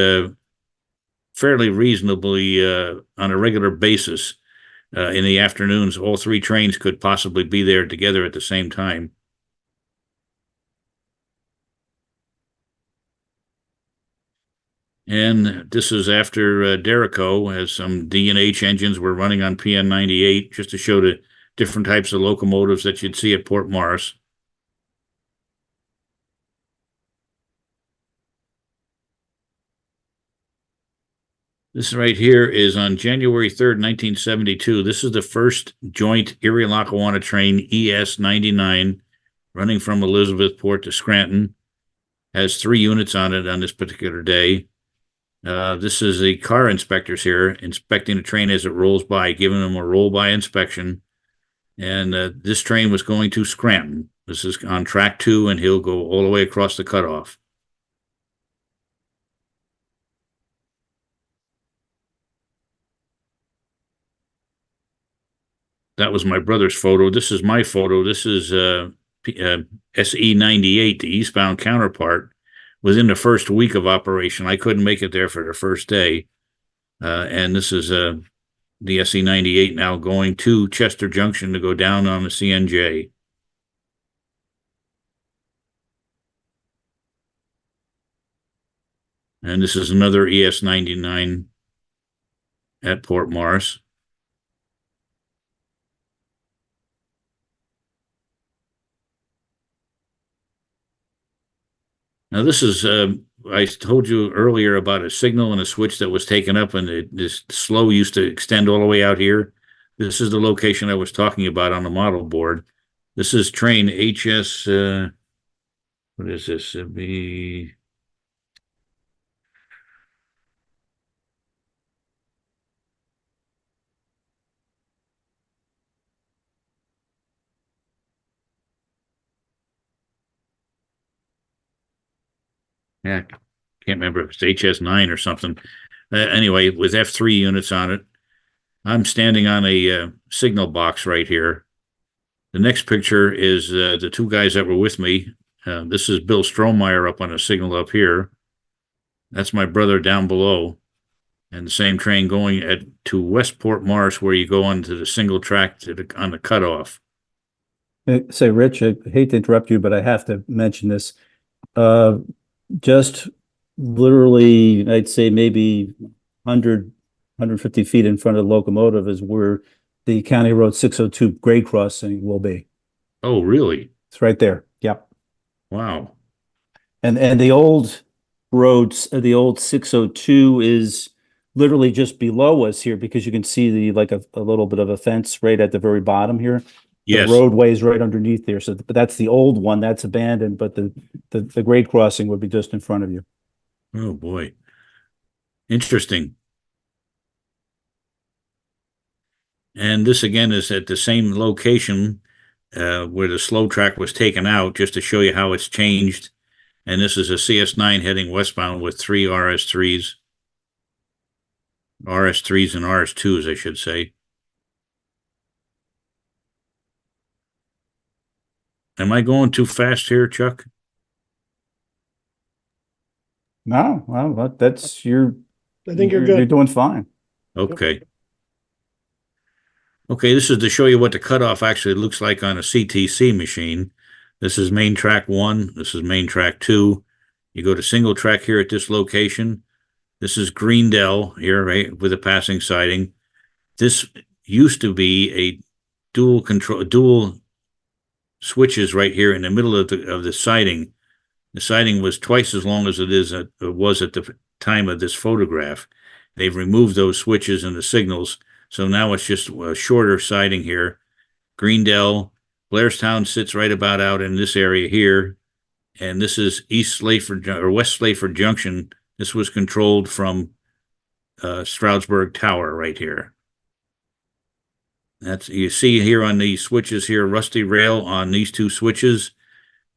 fairly reasonably on a regular basis. In the afternoons, all 3 trains could possibly be there together at the same time. And this is after Derico, as some D&H engines were running on PN 98, just to show the different types of locomotives that you'd see at Port Morris. This right here is on January 3rd, 1972. This is the first joint Erie-Lackawanna train, ES 99, running from Elizabethport to Scranton. Has 3 units on it on this particular day. This is the car inspectors here inspecting the train as it rolls by, giving them a roll-by inspection. And this train was going to Scranton. This is on track 2, and he'll go all the way across the cutoff. That was my brother's photo. This is my photo. This is SE 98, the eastbound counterpart. Within the first week of operation. I couldn't make it there for the first day. And this is the SE 98 now going to Chester Junction to go down on the CNJ. And this is another ES 99 at Port Morris. Now, this is, I told you earlier about a signal and a switch that was taken up, and this slow used to extend all the way out here. This is the location I was talking about on the model board. This is train HS, what is this? It'd be... Yeah, can't remember if it's HS9 or something. Anyway, with F3 units on it. I'm standing on a signal box right here. The next picture is the 2 guys that were with me. This is Bill Strohmeyer up on a signal up here. That's my brother down below. And the same train going to Westport Morris, where you go onto the single track on the cutoff. Say, Rich, I hate to interrupt you, but I have to mention this. Just literally, I'd say maybe 150 feet in front of the locomotive is where the County Road 602 grade crossing will be. Oh, really? It's right there. Yep. Wow. And the old roads, the old 602 is literally just below us here, because you can see the like a little bit of a fence right at the very bottom here. Yes. The roadway is right underneath there. So, but that's the old one that's abandoned, but the grade crossing would be just in front of you. Oh, boy. Interesting. And this again is at the same location where the slow track was taken out, just to show you how it's changed. And this is a CS9 heading westbound with 3 RS3s. RS3s and RS2s, I should say. Am I going too fast here, Chuck? No, well, that's I think you're You're good. doing fine. Okay. Okay, this is to show you what the cutoff actually looks like on a CTC machine. This is main track 1. This is main track 2. You go to single track here at this location. This is Greendell here, right, with a passing siding. This used to be a dual switches right here in the middle of the siding. The siding was twice as long as it was at the time of this photograph. They've removed those switches and the signals, so now it's just a shorter siding here. Greendell, Blairstown sits right about out in this area here, and this is East Slayford or West Slayford Junction. This was controlled from Stroudsburg Tower right here. That's, you see here on these switches here, rusty rail on these 2 switches.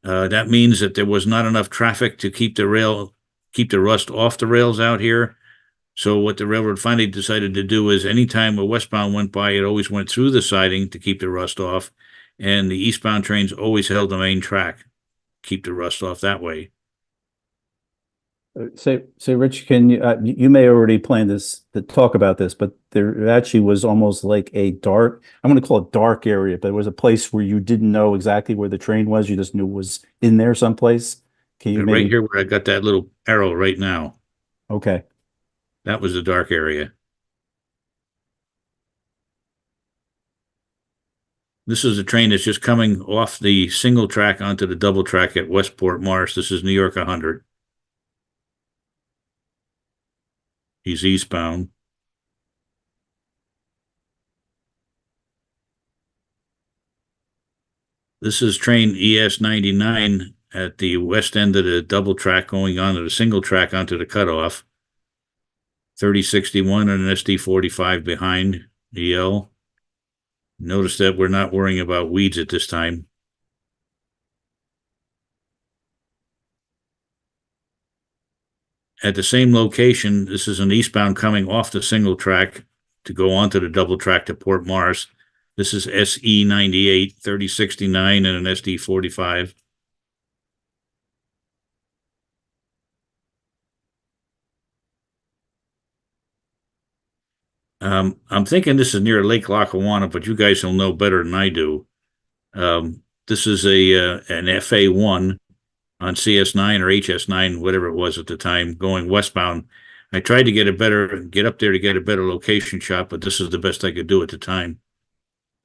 That means that there was not enough traffic to keep the rail keep the rust off the rails out here. So what the railroad finally decided to do is anytime a westbound went by, it always went through the siding to keep the rust off. And the eastbound trains always held the main track, keep the rust off that way. Say, Rich, can you, you may already plan this, to talk about this, but there actually was almost like a dark, I'm going to call it dark area, but it was a place where you didn't know exactly where the train was. You just knew it was in there someplace. Can you Right maybe? here where I got that little arrow right now, Okay. that was the dark area. This is a train that's just coming off the single track onto the double track at Westport Morris. This is New York 100. He's eastbound. This is train ES 99 at the west end of the double track going onto the single track onto the cutoff. 3061 and an SD 45 behind EL. Notice that we're not worrying about weeds at this time. At the same location, this is an eastbound coming off the single track to go onto the double track to Port Morris. This is SE 98, 3069 and an SD 45. I'm thinking this is near Lake Lackawanna, but you guys will know better than I do. This is an FA1 on CS9 or HS9, whatever it was at the time, going westbound. I tried to get up there to get a better location shot, but this is the best I could do at the time.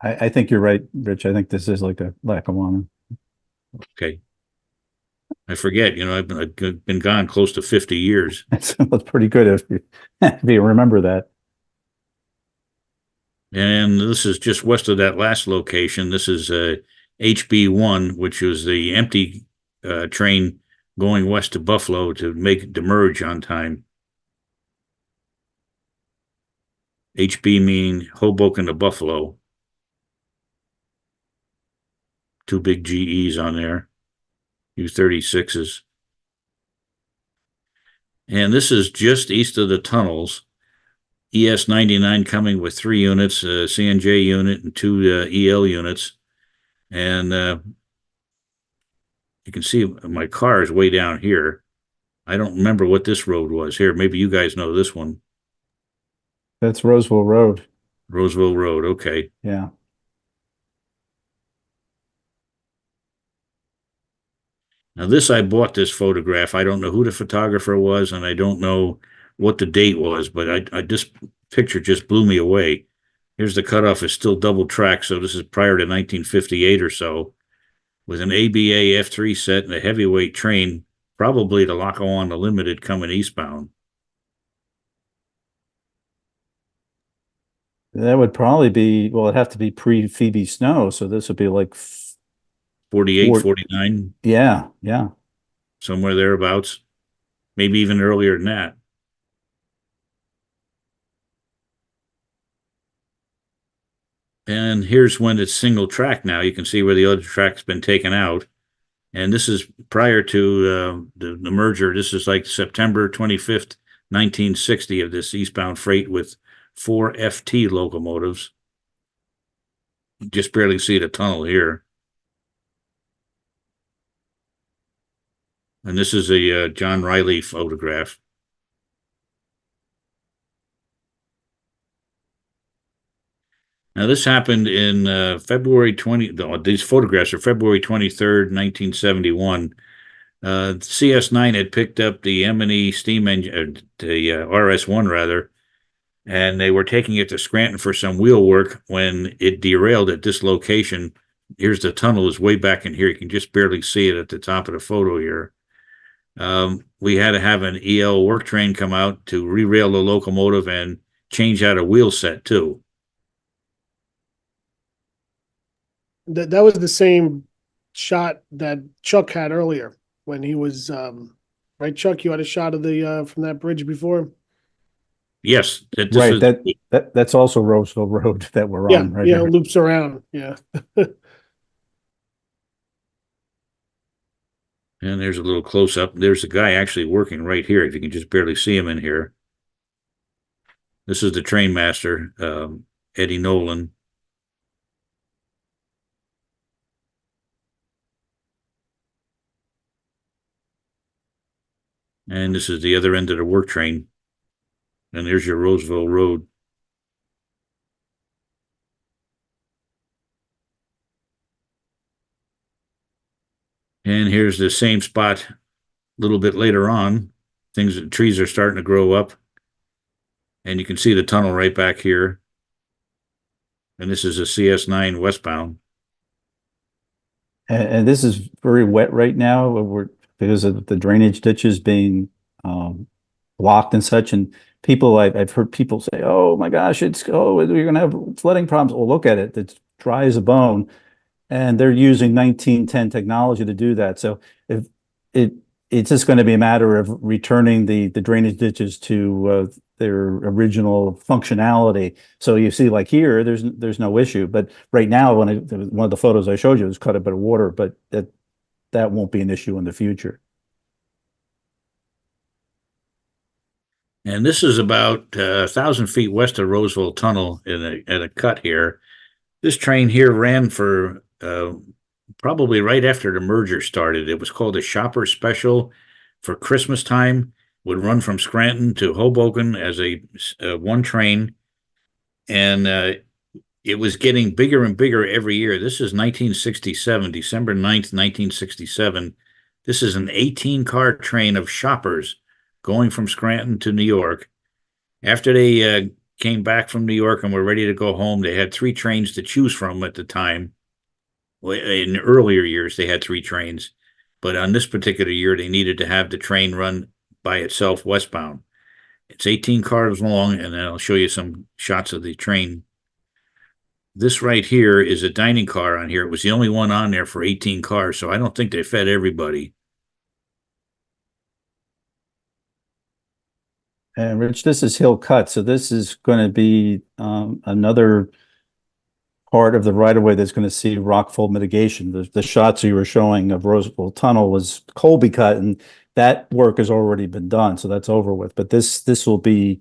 I think you're right, Rich. I think this is like a Lackawanna. Okay. I forget, I've been gone close to 50 years. That's pretty good if you remember that. And this is just west of that last location. This is HB1, which was the empty train going west to Buffalo to make the merge on time. HB meaning Hoboken to Buffalo. Two big GEs on there. U-36s. And this is just east of the tunnels. ES 99 coming with 3 units, a CNJ unit and 2 EL units. And you can see my car is way down here. I don't remember what this road was here. Maybe you guys know this one. That's Roseville Road. Roseville Road. Okay. Yeah. Now I bought this photograph. I don't know who the photographer was, and I don't know what the date was, but this picture just blew me away. Here's the cutoff is still double track, so this is prior to 1958 or so, with an ABA F3 set and a heavyweight train, probably the Lackawanna Limited coming eastbound. That would probably be, well, it'd have to be pre-Phoebe Snow, so this would be like 48, 49. Yeah. Somewhere thereabouts. Maybe even earlier than that. And here's when it's single track now. You can see where the other track's been taken out. And this is prior to the merger. This is like September 25th, 1960 of this eastbound freight with 4 FT locomotives. Just barely see the tunnel here. And this is a John Riley photograph. Now, this happened in February 20. These photographs are February 23rd, 1971. CS9 had picked up the M&E steam engine, the RS1 rather, and they were taking it to Scranton for some wheel work when it derailed at this location. Here's the tunnel is way back in here. You can just barely see it at the top of the photo here. We had to have an EL work train come out to re-rail the locomotive and change out a wheel set too. That was the same shot that Chuck had earlier when he was right, Chuck, you had a shot of the from that bridge before. Yes, Right. That's also Roseville Road that we're on right Yeah, here. it loops around. Yeah. And there's a little close up. There's a guy actually working right here. If you can just barely see him in here. This is the train master, Eddie Nolan. And this is the other end of the work train. And there's your Roseville Road. And here's the same spot a little bit later on. Trees are starting to grow up. And you can see the tunnel right back here. And this is a CS9 westbound. And this is very wet right now. Because of the drainage ditches being blocked and such. And I've heard people say, "Oh my gosh, you're going to have flooding problems." Well, look at it; it's dry as a bone, and they're using 1910 technology to do that. So if it's just going to be a matter of returning the drainage ditches to their original functionality. So you see, like here, there's no issue. But right now, one of the photos I showed you was quite a bit of water, but that won't be an issue in the future. And this is about 1,000 feet west of Roseville Tunnel at a cut here. This train here ran for probably right after the merger started. It was called a Shopper Special for Christmas time. Would run from Scranton to Hoboken as a one train, and it was getting bigger and bigger every year. This is 1967, December 9th, 1967. This is an 18-car train of shoppers going from Scranton to New York. After they came back from New York and were ready to go home, they had 3 trains to choose from at the time. In earlier years, they had 3 trains. But on this particular year, they needed to have the train run by itself westbound. It's 18 cars long, and I'll show you some shots of the train. This right here is a dining car on here. It was the only one on there for 18 cars, so I don't think they fed everybody. And Rich, this is Hill Cut, so this is going to be another part of the right-of-way that's going to see rockfall mitigation. The shots you were showing of Roseville Tunnel was Colby Cut, and that work has already been done, so that's over with. But this will be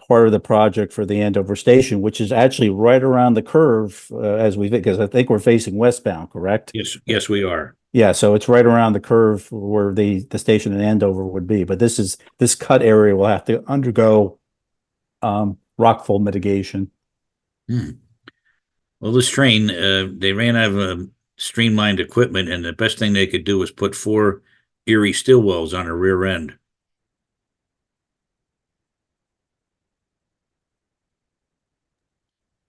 part of the project for the Andover Station, which is actually right around the curve because I think we're facing westbound, correct? Yes, we are. Yeah, so it's right around the curve where the station in Andover would be. But this cut area will have to undergo rockfall mitigation. Well, this train, they ran out of streamlined equipment, and the best thing they could do was put 4 Erie steel wells on a rear end.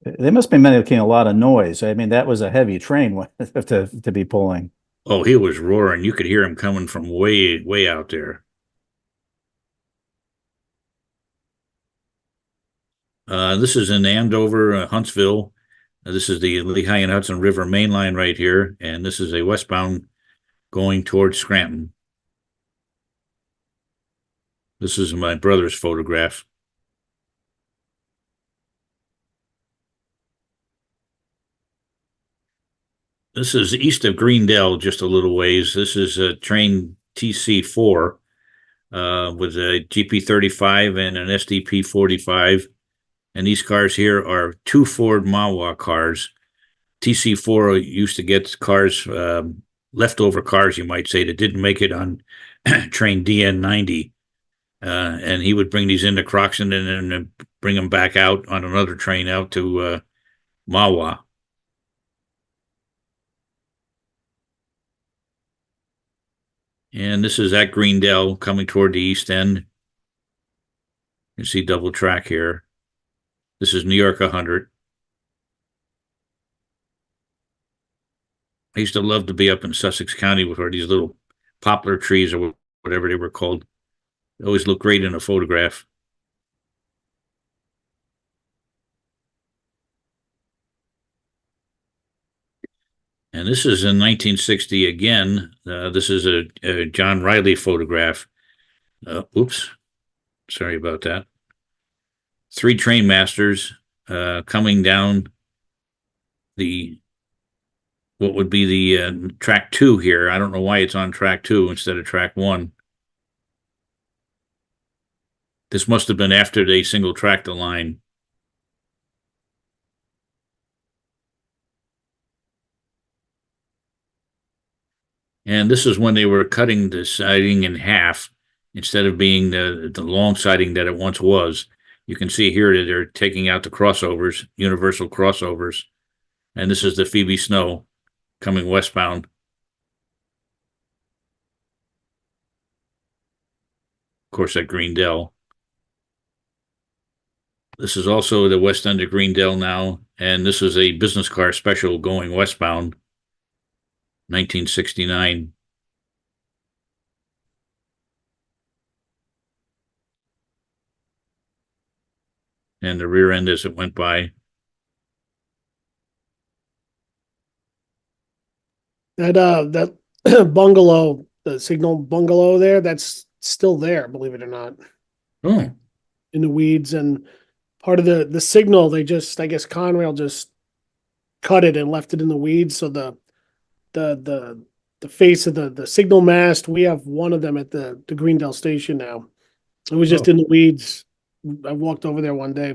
They must be making a lot of noise. I mean, that was a heavy train to be pulling. Oh, he was roaring. You could hear him coming from way, way out there. This is in Andover, Huntsville. This is the Lehigh and Hudson River main line right here, and this is a westbound going towards Scranton. This is my brother's photograph. This is east of Greendell, just a little ways. This is a train TC4 with a GP35 and an SDP 45. And these cars here are 2 Ford Mawa cars. TC4 used to get cars, leftover cars, you might say, that didn't make it on train DN90. And he would bring these into Croxton and then bring them back out on another train out to Mawa. And this is at Greendell coming toward the east end. You see double track here. This is New York 100. I used to love to be up in Sussex County with these little poplar trees or whatever they were called. They always look great in a photograph. And this is in 1960 again. This is a John Riley photograph. Oops, sorry about that. 3 train masters coming down the what would be the track 2 here. I don't know why it's on track 2 instead of track 1. This must have been after they single tracked the line. And this is when they were cutting the siding in half instead of being the long siding that it once was. You can see here that they're taking out the crossovers, universal crossovers. And this is the Phoebe Snow coming westbound. Of course, at Greendell. This is also the west end of Greendell now, and this is a business car special going westbound, 1969. And the rear end as it went by. That bungalow, the signal bungalow there, that's still there, believe it or not, Oh, in the weeds. And part of the signal, they just, I guess Conrail just cut it and left it in the weeds. So the face of the signal mast, we have one of them at the Greendell station now. It was just in the weeds. I walked over there one day.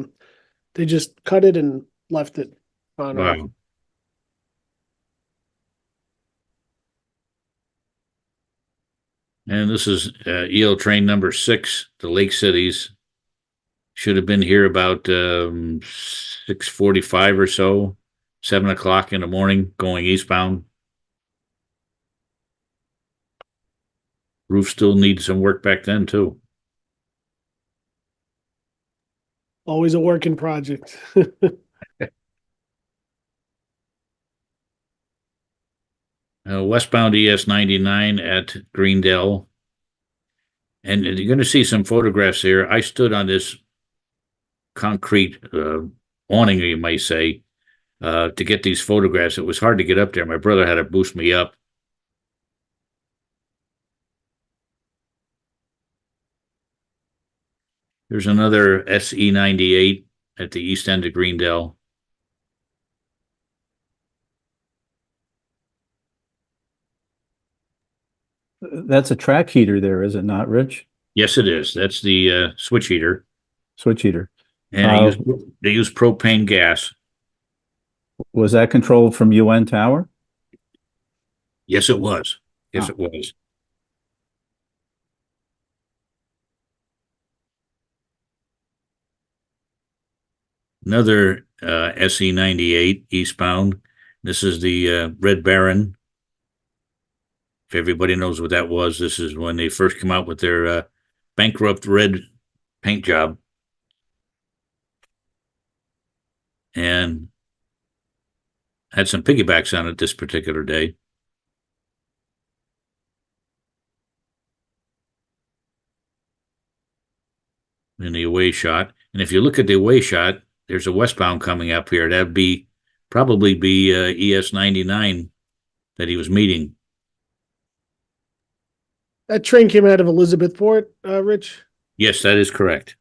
They just cut it and left it on. wow. And this is EL train number 6, the Lake Cities. Should have been here about 6:45 or so, 7 o'clock in the morning, going eastbound. Roof still needs some work back then, too. Always a working project. Westbound ES 99 at Greendell. And you're going to see some photographs here. I stood on this concrete awning, you might say, to get these photographs. It was hard to get up there. My brother had to boost me up. There's another SE 98 at the east end of Greendell. That's a track heater there, is it not, Rich? Yes, it is. That's the switch heater. Switch heater. And they use propane gas. Was that controlled from UN Tower? Yes, it was. Yes, it was. Another SE 98 eastbound. This is the Red Baron. If everybody knows what that was, this is when they first come out with their bankrupt red paint job. And had some piggybacks on it this particular day. In the away shot. And if you look at the away shot, there's a westbound coming up here. That'd probably be ES 99 that he was meeting. That train came out of Elizabethport, Rich. Yes, that is correct.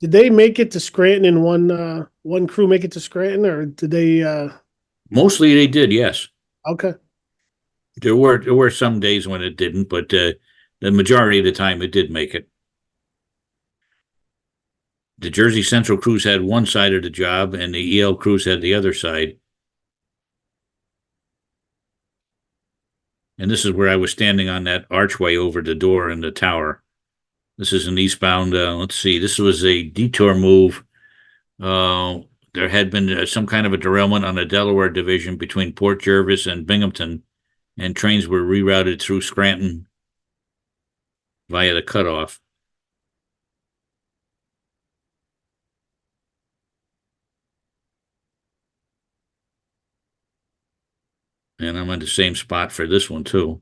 Did they make it to Scranton in one crew make it to Scranton, or did they? Mostly they did, yes. Okay. There were some days when it didn't, but the majority of the time it did make it. The Jersey Central crews had one side of the job, and the EL crews had the other side. And this is where I was standing on that archway over the door in the tower. This is an eastbound, let's see, this was a detour move. There had been some kind of a derailment on the Delaware division between Port Jervis and Binghamton, and trains were rerouted through Scranton via the cutoff. And I'm at the same spot for this one, too.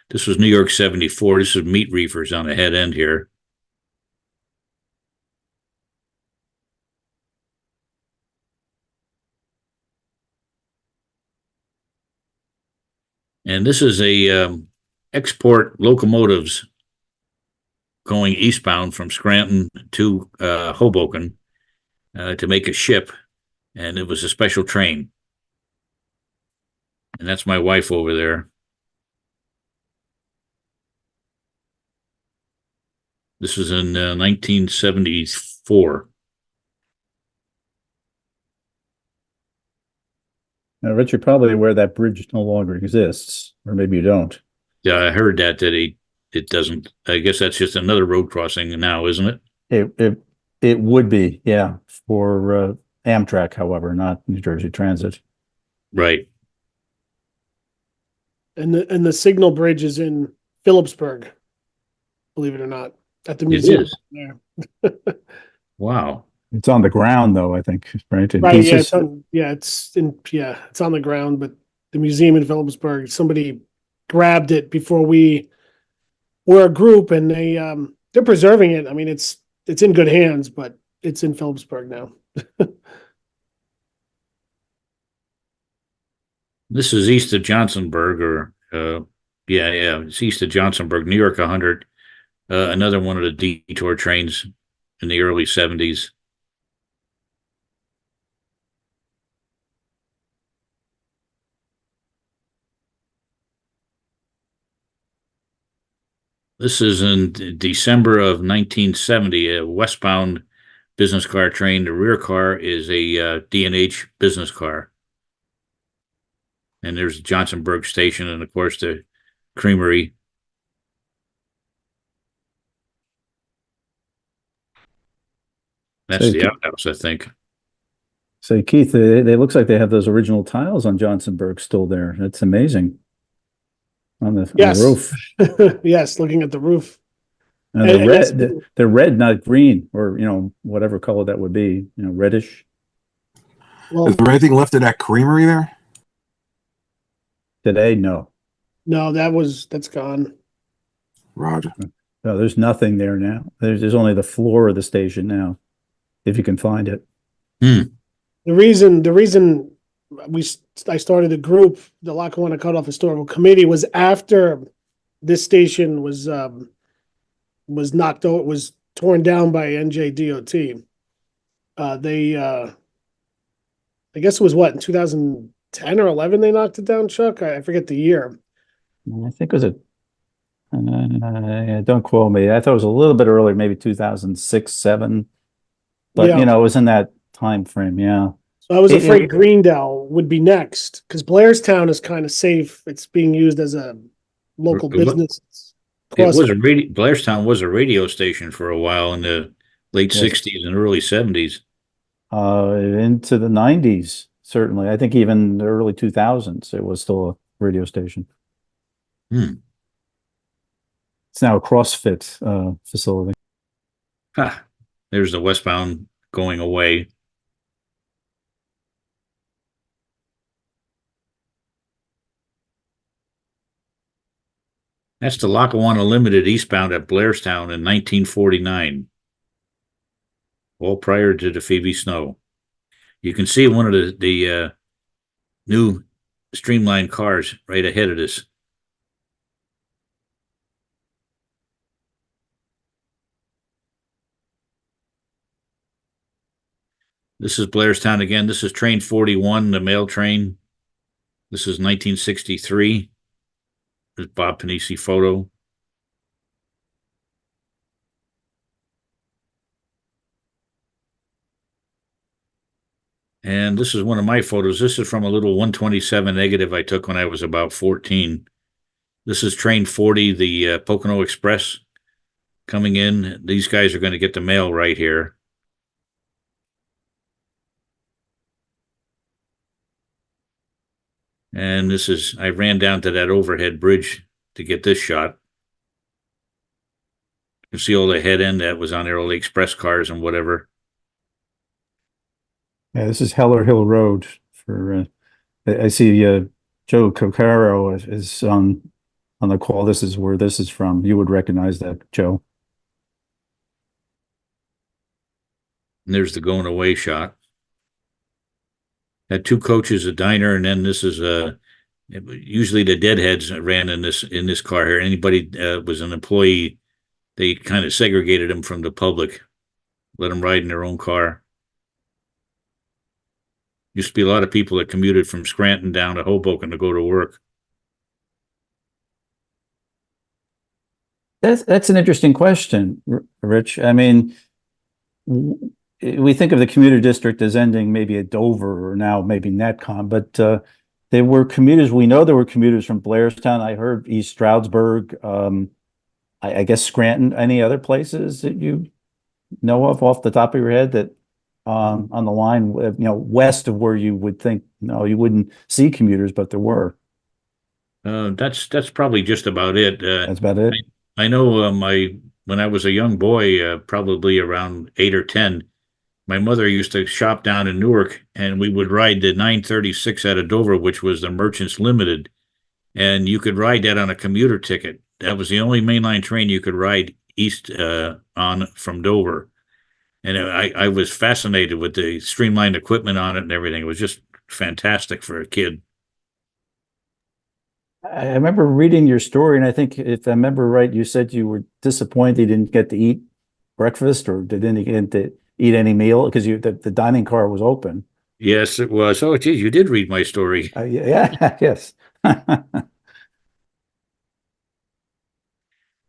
This was New York 74. This is meat reefers on the head end here. And this is a export locomotives going eastbound from Scranton to Hoboken to make a ship. And it was a special train. And that's my wife over there. This was in 1974. Now, Richard, probably aware that bridge no longer exists, or maybe you don't. Yeah, I heard that it doesn't. I guess that's just another road crossing now, isn't it? It would be, yeah, for Amtrak, however, not New Jersey Transit. Right. And the signal bridge is in Phillipsburg, believe it or not, at the It museum is. there. Wow. It's on the ground, though, I think, right? In Right, yeah, pieces. it's on the ground, but the museum in Phillipsburg, somebody grabbed it before we were a group, and they're preserving it. I mean, it's in good hands, but it's in Phillipsburg now. This is east of Johnsonburg, or yeah, it's east of Johnsonburg, New York 100. Another one of the detour trains in the early 70s. This is in December of 1970, a westbound business car train. The rear car is a D&H business car. And there's Johnsonburg Station and, of course, the creamery. That's the outhouse, I think. So, Keith, they looks like they have those original tiles on Johnsonburg still there. That's amazing. On the roof. Yes, looking at the roof. And they're red. They're red, not green, or whatever color that would be. Reddish. Well, is there anything left of that creamery there? Today, no. No, that's gone. Roger. No, there's nothing there now. There's only the floor of the station now, if you can find it. Hmm. The reason I started a group, the Lackawanna Cutoff Historical Committee, was after this station was knocked out, was torn down by NJDOT. I guess it was in 2010 or 11 they knocked it down, Chuck? I forget the year. I think it was don't quote me. I thought it was a little bit earlier, maybe 2006, 7. But Yeah. it was in that time frame, yeah. So I was afraid Greendell would be next, because Blairstown is kind of safe. It's being used as a local business. Blairstown was a radio station for a while in the late 60s and early 70s. Into the 90s, certainly. I think even the early 2000s, it was still a radio station. Hmm. It's now a CrossFit facility. There's the westbound going away. That's the Lackawanna Limited eastbound at Blairstown in 1949. All prior to the Phoebe Snow. You can see one of the new streamlined cars right ahead of this. This is Blairstown again. This is train 41, the mail train. This is 1963. There's Bob Pennisi photo. And this is one of my photos. This is from a little 127 negative I took when I was about 14. This is train 40, the Pocono Express coming in. These guys are going to get the mail right here. And I ran down to that overhead bridge to get this shot. You can see all the head end that was on there, all the express cars and whatever. Yeah, this is Heller Hill Road. I see Joe Coccaro is on the call. This is where this is from. You would recognize that, Joe. And there's the going away shot. Had 2 coaches, a diner, and then this is usually the deadheads ran in this car here. Anybody was an employee, they kind of segregated them from the public, let them ride in their own car. Used to be a lot of people that commuted from Scranton down to Hoboken to go to work. That's an interesting question, Rich. I mean, we think of the commuter district as ending maybe at Dover or now maybe Netcom, but there were commuters. We know there were commuters from Blairstown. I heard East Stroudsburg. I guess Scranton. Any other places that you know of off the top of your head that on the line, west of where you would think no, you wouldn't see commuters, but there were. That's probably just about it. That's about it. I know when I was a young boy, probably around 8 or 10, my mother used to shop down in Newark, and we would ride the 936 out of Dover, which was the Merchants Limited, and you could ride that on a commuter ticket. That was the only mainline train you could ride east on from Dover. And I was fascinated with the streamlined equipment on it and everything. It was just fantastic for a kid. I remember reading your story, and I think if I remember right, you said you were disappointed you didn't get to eat breakfast or didn't get to eat any meal because the dining car was open. Yes, it was. Oh, geez, you did read my story. Yeah, yes.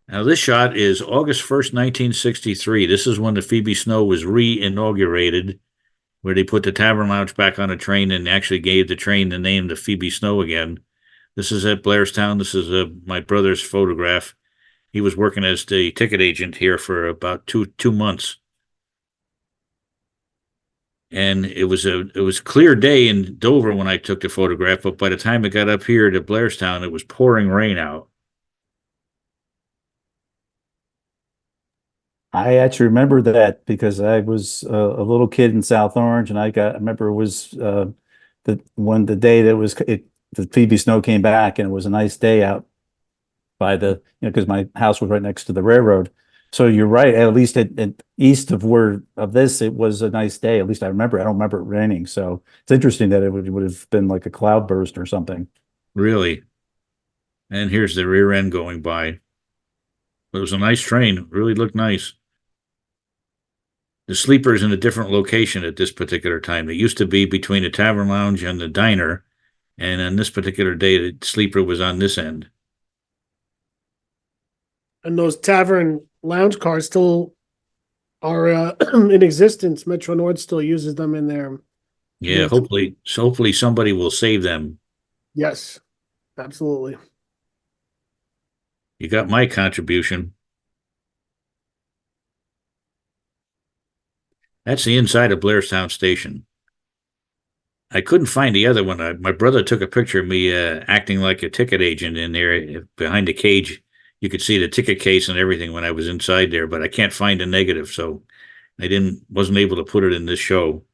Now, this shot is August 1st, 1963. This is when the Phoebe Snow was re-inaugurated, where they put the Tavern Lounge back on a train and actually gave the train the name the Phoebe Snow again. This is at Blairstown. This is my brother's photograph. He was working as the ticket agent here for about two months. And it was a clear day in Dover when I took the photograph, but by the time it got up here to Blairstown, it was pouring rain out. I actually remember that because I was a little kid in South Orange, and I remember it was the day that the Phoebe Snow came back, and it was a nice day out by because my house was right next to the railroad. So you're right. At least at east of this, it was a nice day. At least I remember. I don't remember it raining. So it's interesting that it would have been like a cloud burst or something. Really. And here's the rear end going by. It was a nice train. It really looked nice. The sleeper's in a different location at this particular time. It used to be between the Tavern Lounge and the diner. And on this particular day, the sleeper was on this end. And those Tavern Lounge cars still are in existence. Metro North still uses them in their. Yeah, hopefully somebody will save them. Yes, absolutely. You got my contribution. That's the inside of Blairstown Station. I couldn't find the other one. My brother took a picture of me acting like a ticket agent in there behind the cage. You could see the ticket case and everything when I was inside there, but I can't find a negative, so I wasn't able to put it in this show.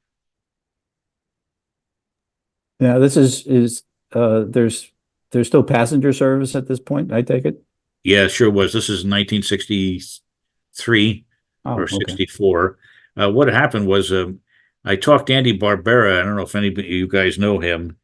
Yeah, this is there's still passenger service at this point, I take it? Yeah, it sure was. This is 1963 or 64. What happened was I talked to Andy Barbera. I don't know if any of you guys know him.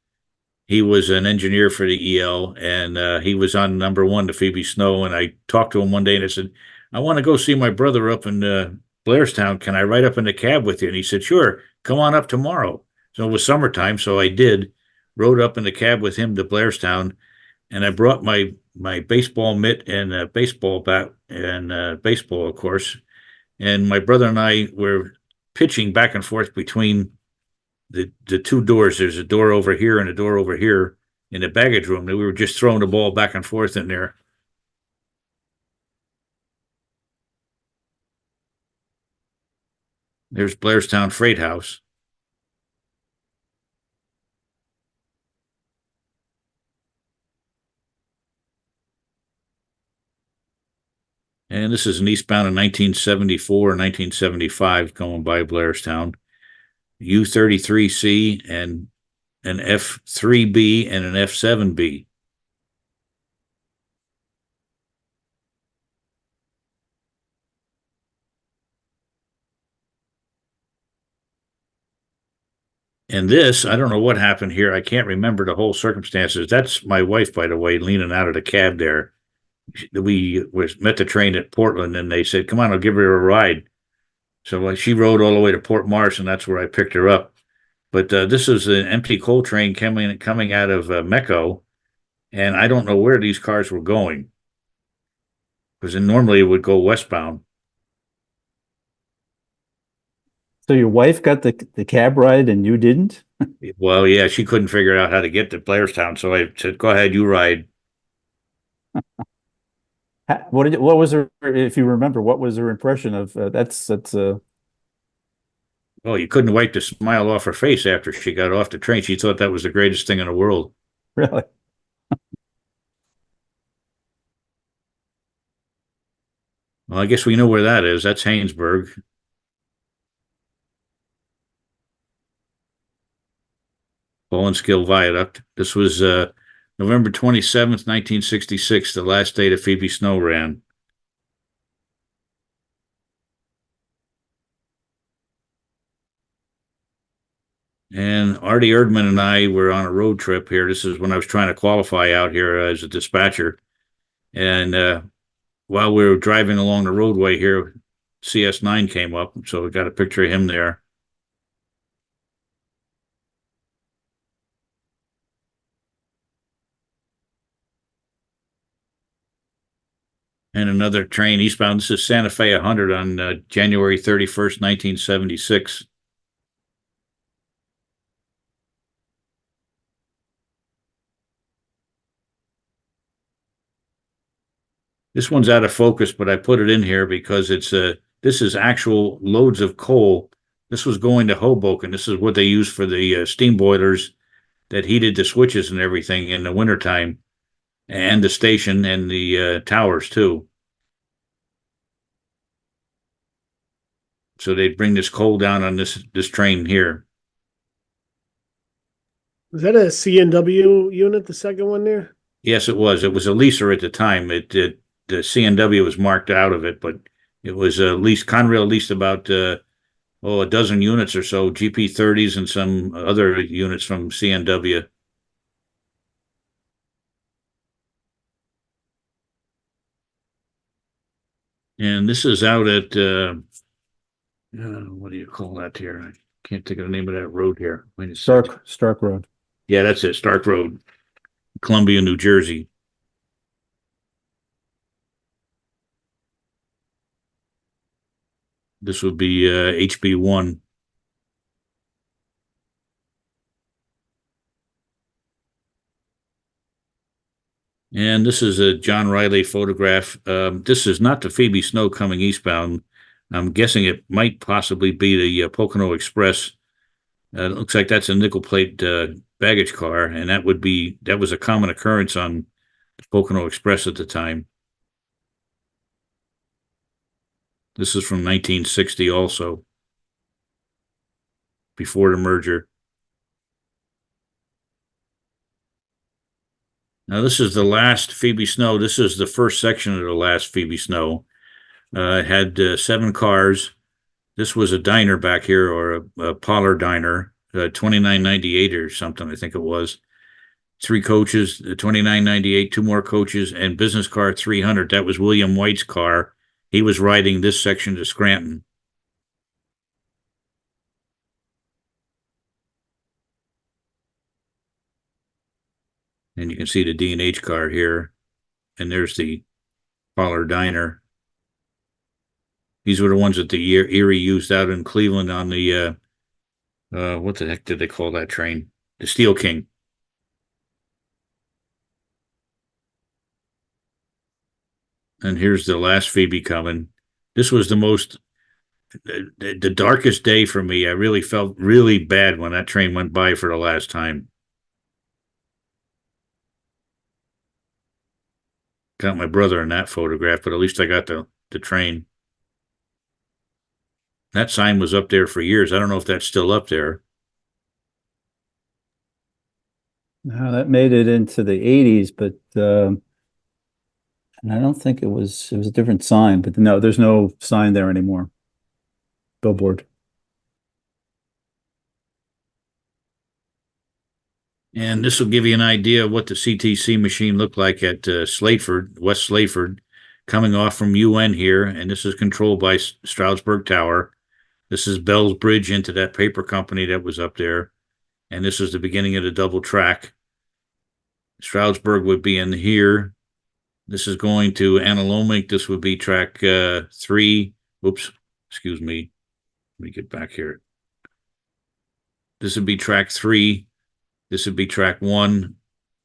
He was an engineer for the EL, and he was on number one, the Phoebe Snow. And I talked to him one day, and I said, I want to go see my brother up in Blairstown. Can I ride up in the cab with you? And he said, sure, come on up tomorrow. So it was summertime, so I did. Rode up in the cab with him to Blairstown, and I brought my baseball mitt and baseball bat and baseball, of course. And my brother and I were pitching back and forth between the two doors. There's a door over here and a door over here in the baggage room. And we were just throwing the ball back and forth in there. There's Blairstown Freight House. And this is an eastbound in 1974 and 1975 going by Blairstown. U33C and an F3B and an F7B. And this, I don't know what happened here. I can't remember the whole circumstances. That's my wife, by the way, leaning out of the cab there. We met the train at Portland, and they said, come on, I'll give her a ride. So she rode all the way to Port Morris, and that's where I picked her up. But this is an empty coal train coming out of Mecco, and I don't know where these cars were going, because normally it would go westbound. So your wife got the cab ride and you didn't? Well, yeah, she couldn't figure out how to get to Blairstown, so I said, "Go ahead, you ride." What was her, if you remember, what was her impression of that's Well, you couldn't wipe the smile off her face after she got off the train. She thought that was the greatest thing in the world. really. Well, I guess we know where that is. That's Haynesburg. Skill Viaduct. This was November 27th, 1966, the last day that Phoebe Snow ran. And Artie Erdman and I were on a road trip here. This is when I was trying to qualify out here as a dispatcher. And while we were driving along the roadway here, CS9 came up. So we got a picture of him there. And another train eastbound. This is Santa Fe 100 on January 31st, 1976. This one's out of focus, but I put it in here because this is actual loads of coal. This was going to Hoboken. This is what they used for the steam boilers that heated the switches and everything in the wintertime, and the station and the towers too. So they'd bring this coal down on this train here. Was that a CNW unit, the second one there? Yes, it was. It was a leaser at the time. The CNW was marked out of it, but it was leased. Conrail leased about a dozen units or so, GP30s and some other units from CNW. And this is out at what do you call that here? I can't think of the name of that road here. Wait a second. Stark Road. Yeah, that's it. Stark Road, Columbia, New Jersey. This would be HB1. And this is a John Riley photograph. This is not the Phoebe Snow coming eastbound. I'm guessing it might possibly be the Pocono Express. It looks like that's a nickel plate baggage car, and that was a common occurrence on the Pocono Express at the time. This is from 1960 also, before the merger. Now, this is the last Phoebe Snow. This is the first section of the last Phoebe Snow. It had 7 cars. This was a diner back here, or a parlor diner, 2998 or something, I think it was. 3 coaches, 2998, 2 more coaches, and business car 300. That was William White's car. He was riding this section to Scranton. And you can see the D&H car here. And there's the parlor diner. These were the ones that the Erie used out in Cleveland on the, what the heck did they call that train? The Steel King. And here's the last Phoebe coming. This was the darkest day for me. I really felt really bad when that train went by for the last time. Got my brother in that photograph, but at least I got the train. That sign was up there for years. I don't know if that's still up there. No, that made it into the 80s, but and I don't think it was a different sign, but no, there's no sign there anymore. Billboard. And this will give you an idea of what the CTC machine looked like at Slateford, West Slateford, coming off from UN here. And this is controlled by Stroudsburg Tower. This is Bell's Bridge into that paper company that was up there. And this is the beginning of the double track. Stroudsburg would be in here. This is going to Antelope. This would be track 3. Oops, excuse me. Let me get back here. This would be track 3. This would be track 1,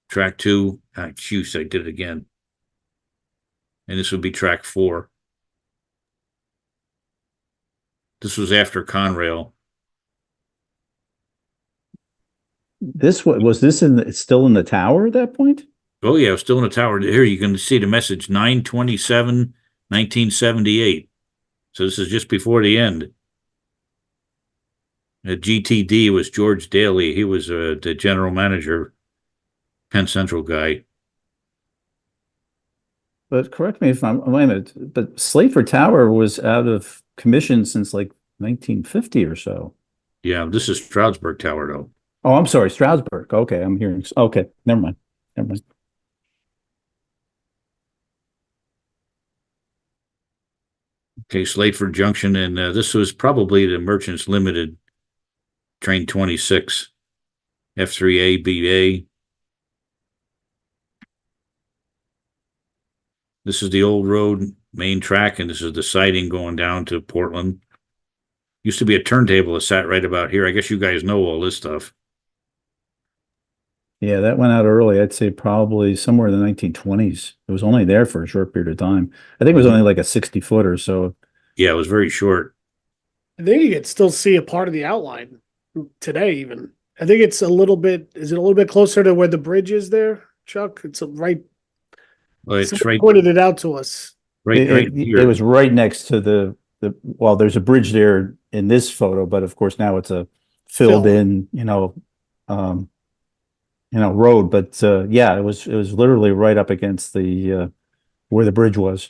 track 2. Juice, I did it again. And this would be track 4. This was after Conrail. Was this it's still in the tower at that point? Oh yeah, still in the tower. Here you can see the message 9/27/1978. So this is just before the end. At GTD was George Daly. He was the general manager, Penn Central guy. But correct me if I'm, wait a minute, but Slateford Tower was out of commission since like 1950 or so. Yeah, this is Stroudsburg Tower though. Oh, I'm sorry, Stroudsburg. Okay, I'm hearing. Okay, never mind. Never mind. Okay, Slateford Junction, and this was probably the Merchants Limited train 26, F3A, BA. This is the old road main track, and this is the siding going down to Portland. Used to be a turntable that sat right about here. I guess you guys know all this stuff. Yeah, that went out early. I'd say probably somewhere in the 1920s. It was only there for a short period of time. I think it was only like a 60-foot or so. Yeah, it was very short. I think you could still see a part of the outline today, even. I think it's a little bit, is it a little bit closer to where the bridge is there, Chuck? It's right, Well, it's somebody right, pointed it out to us. right It here. was right next to well, there's a bridge there in this photo, but of course now it's a filled in, road. But yeah, it was literally right up against the where the bridge was.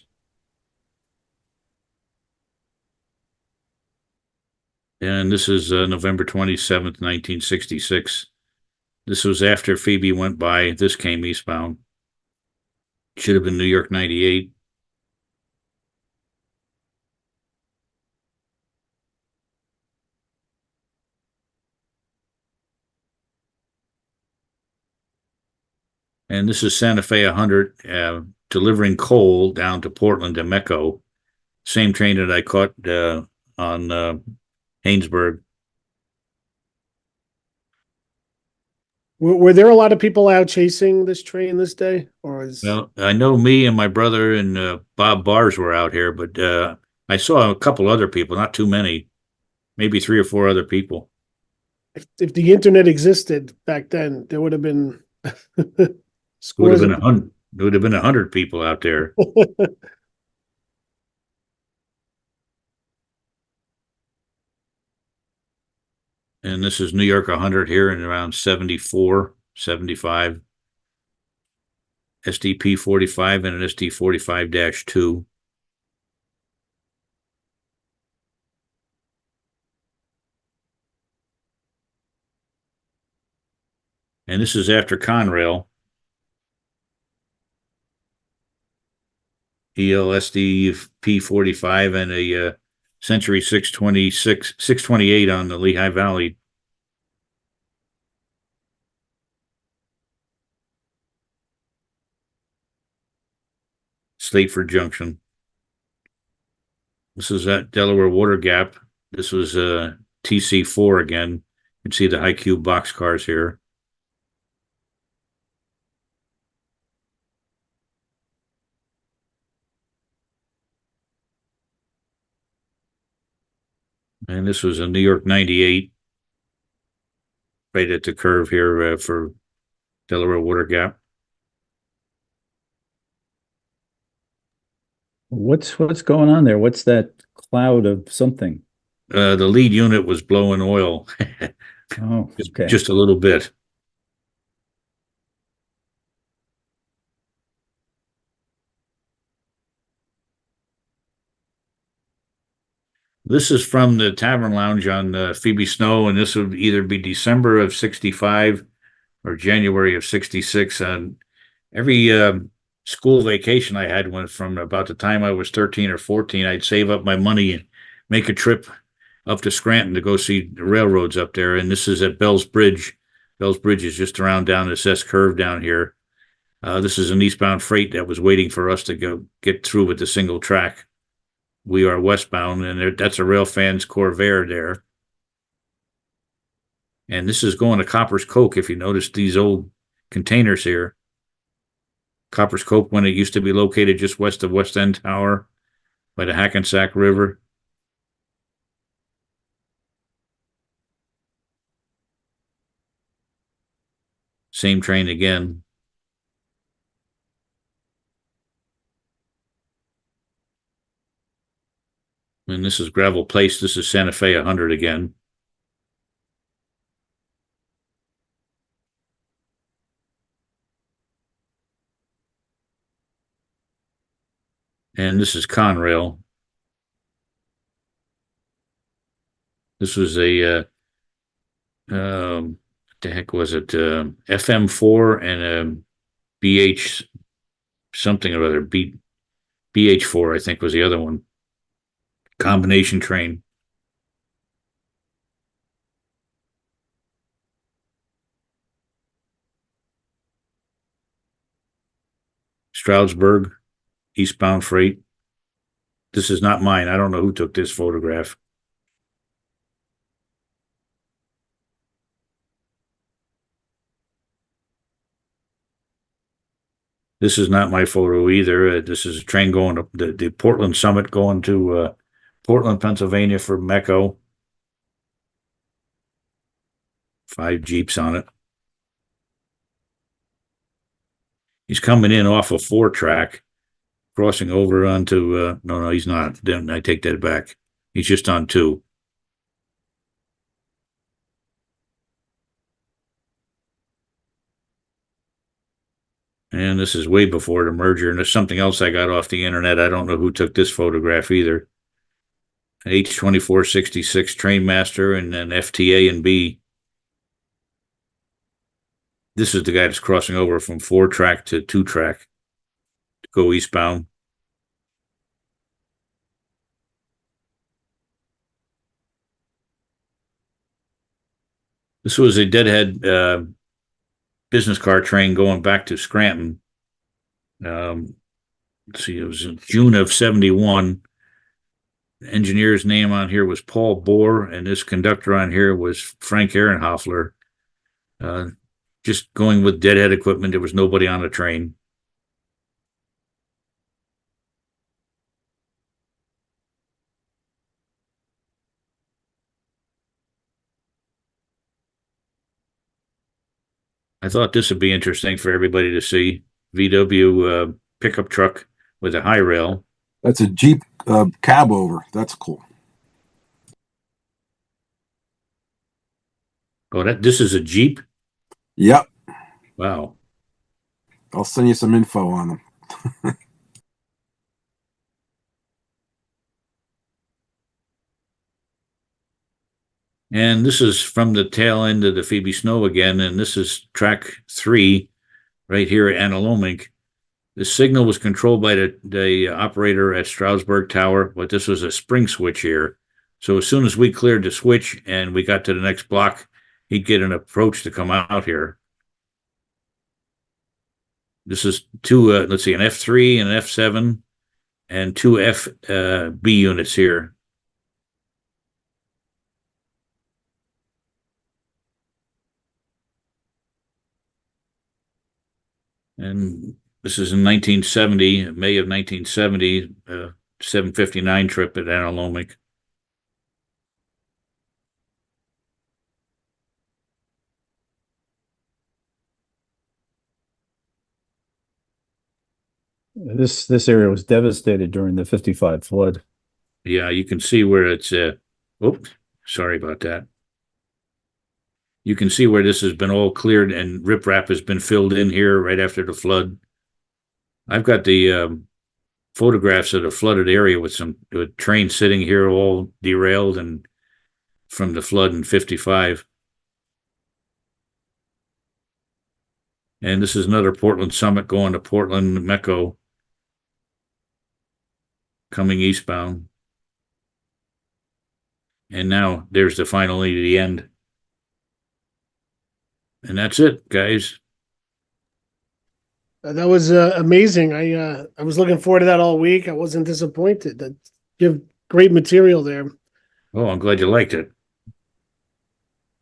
And this is November 27th, 1966. This was after Phoebe went by. This came eastbound. Should have been New York 98. And this is Santa Fe 100 delivering coal down to Portland to Mecco. Same train that I caught on Haynesburg. Were there a lot of people out chasing this train this day? Or is Well, I know me and my brother and Bob Bars were out here, but I saw a couple other people, not too many, maybe 3 or 4 other people. if the internet existed back then, there would have been It would have been 100. It would have been 100 people out there. And this is New York 100 here in around 74, 75. SDP 45 and an SD 45-2. And this is after Conrail. ELSD P45 and a Century 628 on the Lehigh Valley. Slateford Junction. This is at Delaware Water Gap. This was TC4 again. You can see the high cube box cars here. And this was a New York 98, right at the curve here for Delaware Water Gap. What's going on there? What's that cloud of something? The lead unit was blowing oil. Oh, okay. Just a little bit. This is from the Tavern Lounge on Phoebe Snow, and this would either be December of 65 or January of 66. And every school vacation I had went from about the time I was 13 or 14, I'd save up my money and make a trip up to Scranton to go see the railroads up there. And this is at Bell's Bridge Bell's Bridge is just around down this S curve down here. This is an eastbound freight that was waiting for us to go get through with the single track. We are westbound, and that's a Railfans Corvair there. And this is going to Copper's Coke. If you notice these old containers here, Copper's Coke, when it used to be located just west of West End Tower by the Hackensack River. Same train again. And this is Gravel Place. This is Santa Fe 100 again. And this is Conrail. This was a, what the heck was it? FM4 and a BH something or other. BH4, I think, was the other one. Combination train. Stroudsburg, eastbound freight. This is not mine. I don't know who took this photograph. This is not my photo either. This is a train going to the Portland Summit, going to Portland, Pennsylvania for Mecco. 5 Jeeps on it. He's coming in off a 4-track, crossing over onto, no, he's not. Then I take that back. He's just on 2. And this is way before the merger. And there's something else I got off the internet. I don't know who took this photograph either. An H2466 Trainmaster and an FTA and B. This is the guy that's crossing over from 4-track to 2-track to go eastbound. This was a deadhead business car train going back to Scranton. Let's see, it was in June of 71. The engineer's name on here was Paul Bohr, and this conductor on here was Frank Ehrenhoffler. Just going with deadhead equipment. There was nobody on the train. I thought this would be interesting for everybody to see. VW pickup truck with a high rail. That's a Jeep cab over. That's cool. Oh, this is a Jeep? Yep. Wow. I'll send you some info on them. And this is from the tail end of the Phoebe Snow again, and this is track 3 right here at Analomink. The signal was controlled by the operator at Stroudsburg Tower, but this was a spring switch here. So as soon as we cleared the switch and we got to the next block, he'd get an approach to come out here. This is two, let's see, an F3 and an F7 and 2 FB units here. And this is in 1970, May of 1970, 759 trip at Analomink. This area was devastated during the 55 flood. Yeah, you can see where it's, oops, sorry about that. You can see where this has been all cleared and riprap has been filled in here right after the flood. I've got the photographs of the flooded area with trains sitting here all derailed and from the flood in 55. And this is another Portland Summit going to Portland, Mecco, coming eastbound. And now there's the finally the end. And that's it, guys. That was amazing. I was looking forward to that all week. I wasn't disappointed. That you have great material there. Oh, I'm glad you liked it.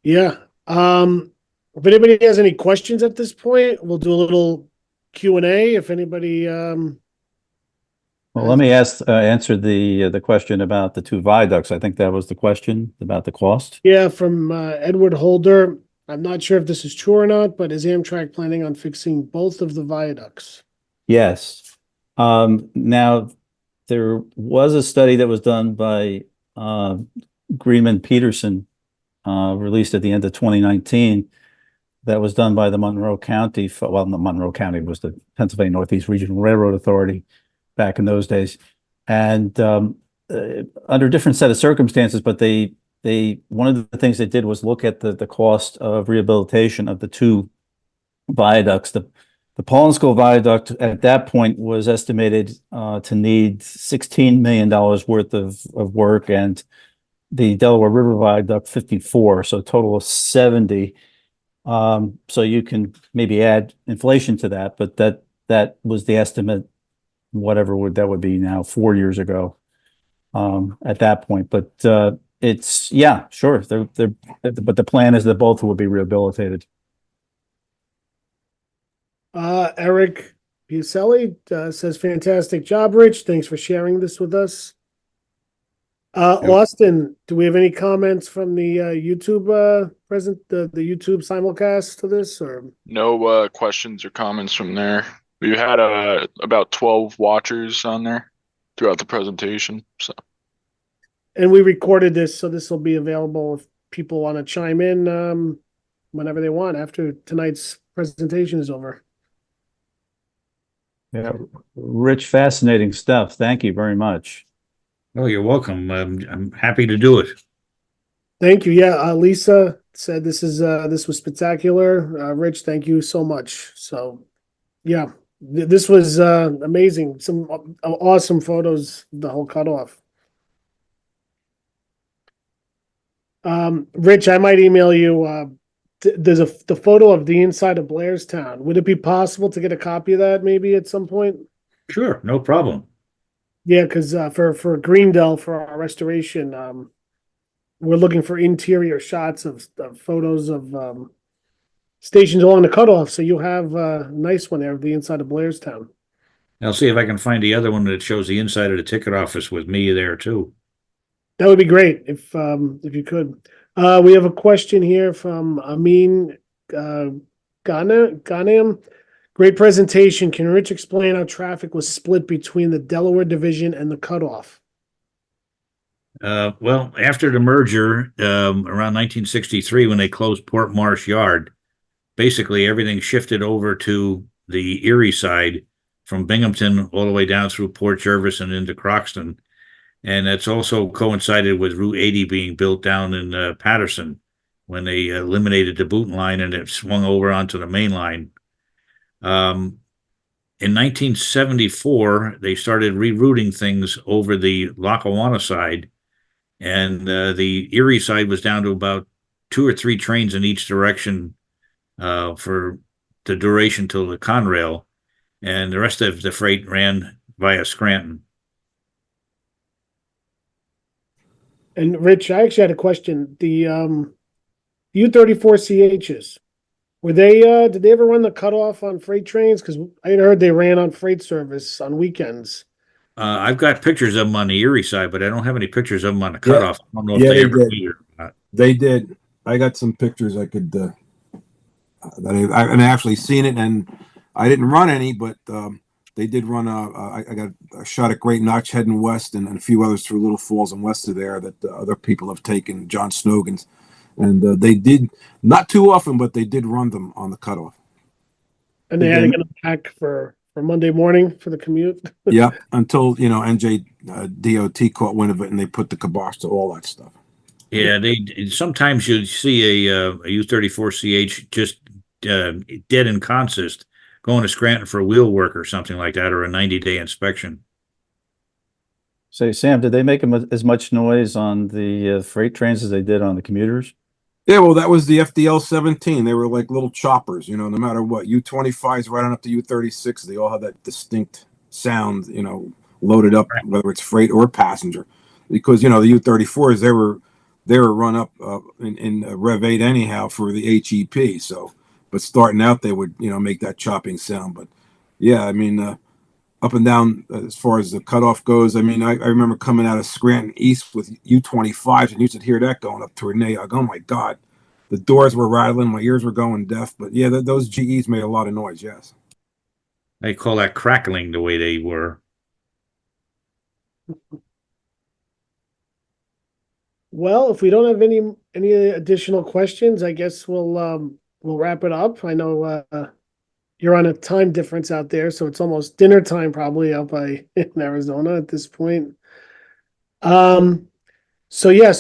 Yeah. If anybody has any questions at this point, we'll do a little Q&A. If anybody, Well, let me answer the question about the two viaducts. I think that was the question about the cost. yeah, from Edward Holder. I'm not sure if this is true or not, but is Amtrak planning on fixing both of the viaducts? Yes. Now there was a study that was done by Greenman Peterson, released at the end of 2019. That was done by the Monroe County. Well, the Monroe County was the Pennsylvania Northeast Regional Railroad Authority back in those days, and under a different set of circumstances. But they one of the things they did was look at the cost of rehabilitation of the two viaducts. The Paulinsville Viaduct at that point was estimated to need $16 million worth of work, and the Delaware River Viaduct 54, so a total of 70. So you can maybe add inflation to that, but that was the estimate, whatever that would be now, 4 years ago, at that point. But it's, yeah, sure. But the plan is that both will be rehabilitated. Eric Buselli says, fantastic job, Rich. Thanks for sharing this with us. Austin, do we have any comments from the YouTube the YouTube simulcast to this, or no questions or comments from there? We had about 12 watchers on there throughout the presentation. So, and we recorded this, so this will be available if people want to chime in whenever they want after tonight's presentation is over. Yeah, Rich, fascinating stuff. Thank you very much. Oh, you're welcome. I'm happy to do it. Thank you. Yeah, Lisa said this was spectacular. Rich, thank you so much. So, yeah, this was amazing. Some awesome photos of the whole cutoff. Rich, I might email you. There's the photo of the inside of Blairstown. Would it be possible to get a copy of that maybe at some point? Sure, no problem. Yeah, because for Greendell, for our restoration, we're looking for interior shots of photos of stations along the cutoff. So you'll have a nice one there of the inside of Blairstown. I'll see if I can find the other one that shows the inside of the ticket office with me there too. That would be great if you could. We have a question here from Amin Ghanem. Great presentation. Can Rich explain how traffic was split between the Delaware Division and the cutoff? Well, after the merger, around 1963, when they closed Port Marsh Yard, basically everything shifted over to the Erie side from Binghamton all the way down through Port Jervis and into Croxton. And that's also coincided with Route 80 being built down in Patterson when they eliminated the Boonton line and it swung over onto the main line. In 1974, they started rerouting things over the Lackawanna side, and the Erie side was down to about 2 or 3 trains in each direction for the duration till the Conrail, and the rest of the freight ran via Scranton. And Rich, I actually had a question. The U-34CHs, were they did they ever run the cutoff on freight trains? Because I had heard they ran on freight service on weekends. I've got pictures of them on the Erie side, but I don't have any pictures of them on the cutoff. I don't know if Yeah, they they ever did. did or not. They did. I got some pictures I could, that I actually seen it, and I didn't run any, but they did run I got a shot at Great Notch heading west and a few others through Little Falls and west of there that other people have taken, John Snogans. And they did, not too often, but they did run them on the cutoff. And they had to get them back for Monday morning for the commute. Yeah, until, NJ DOT caught wind of it and they put the kibosh to all that stuff. Yeah, they sometimes you see a U-34CH just dead in consist going to Scranton for wheel work or something like that, or a 90-day inspection. Say, Sam, did they make as much noise on the freight trains as they did on the commuters? Yeah, well, that was the FDL 17. They were like little choppers, no matter what. U-25s right on up to U-36, they all have that distinct sound, loaded up, Right. whether it's freight or passenger. Because, the U-34s, they were run up in Rev 8 anyhow for the HEP. So, but starting out, they would, make that chopping sound. But yeah, I mean, up and down as far as the cutoff goes. I mean, I remember coming out of Scranton East with U-25s, and you should hear that going up to Nayog. Oh my God, the doors were rattling, my ears were going deaf. But yeah, those GEs made a lot of noise. Yes. They call that crackling the way they were. Well, if we don't have any additional questions, I guess we'll wrap it up. I know you're on a time difference out there, so it's almost dinner time probably out by in Arizona at this point. So yeah,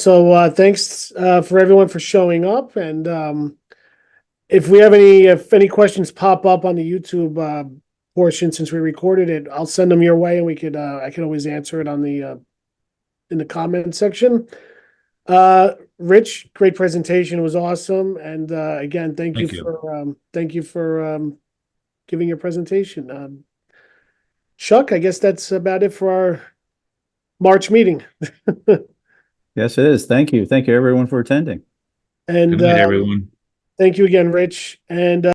thanks for everyone for showing up, and if any questions pop up on the YouTube portion since we recorded it, I'll send them your way, and I could always answer it on the in the comment section. Rich, great presentation. It was awesome. And again, thank you for giving your presentation. Chuck, I guess that's about it for our March meeting. Yes, it is. Thank you. Thank you everyone for attending. And Good night, everyone. thank you again, Rich. And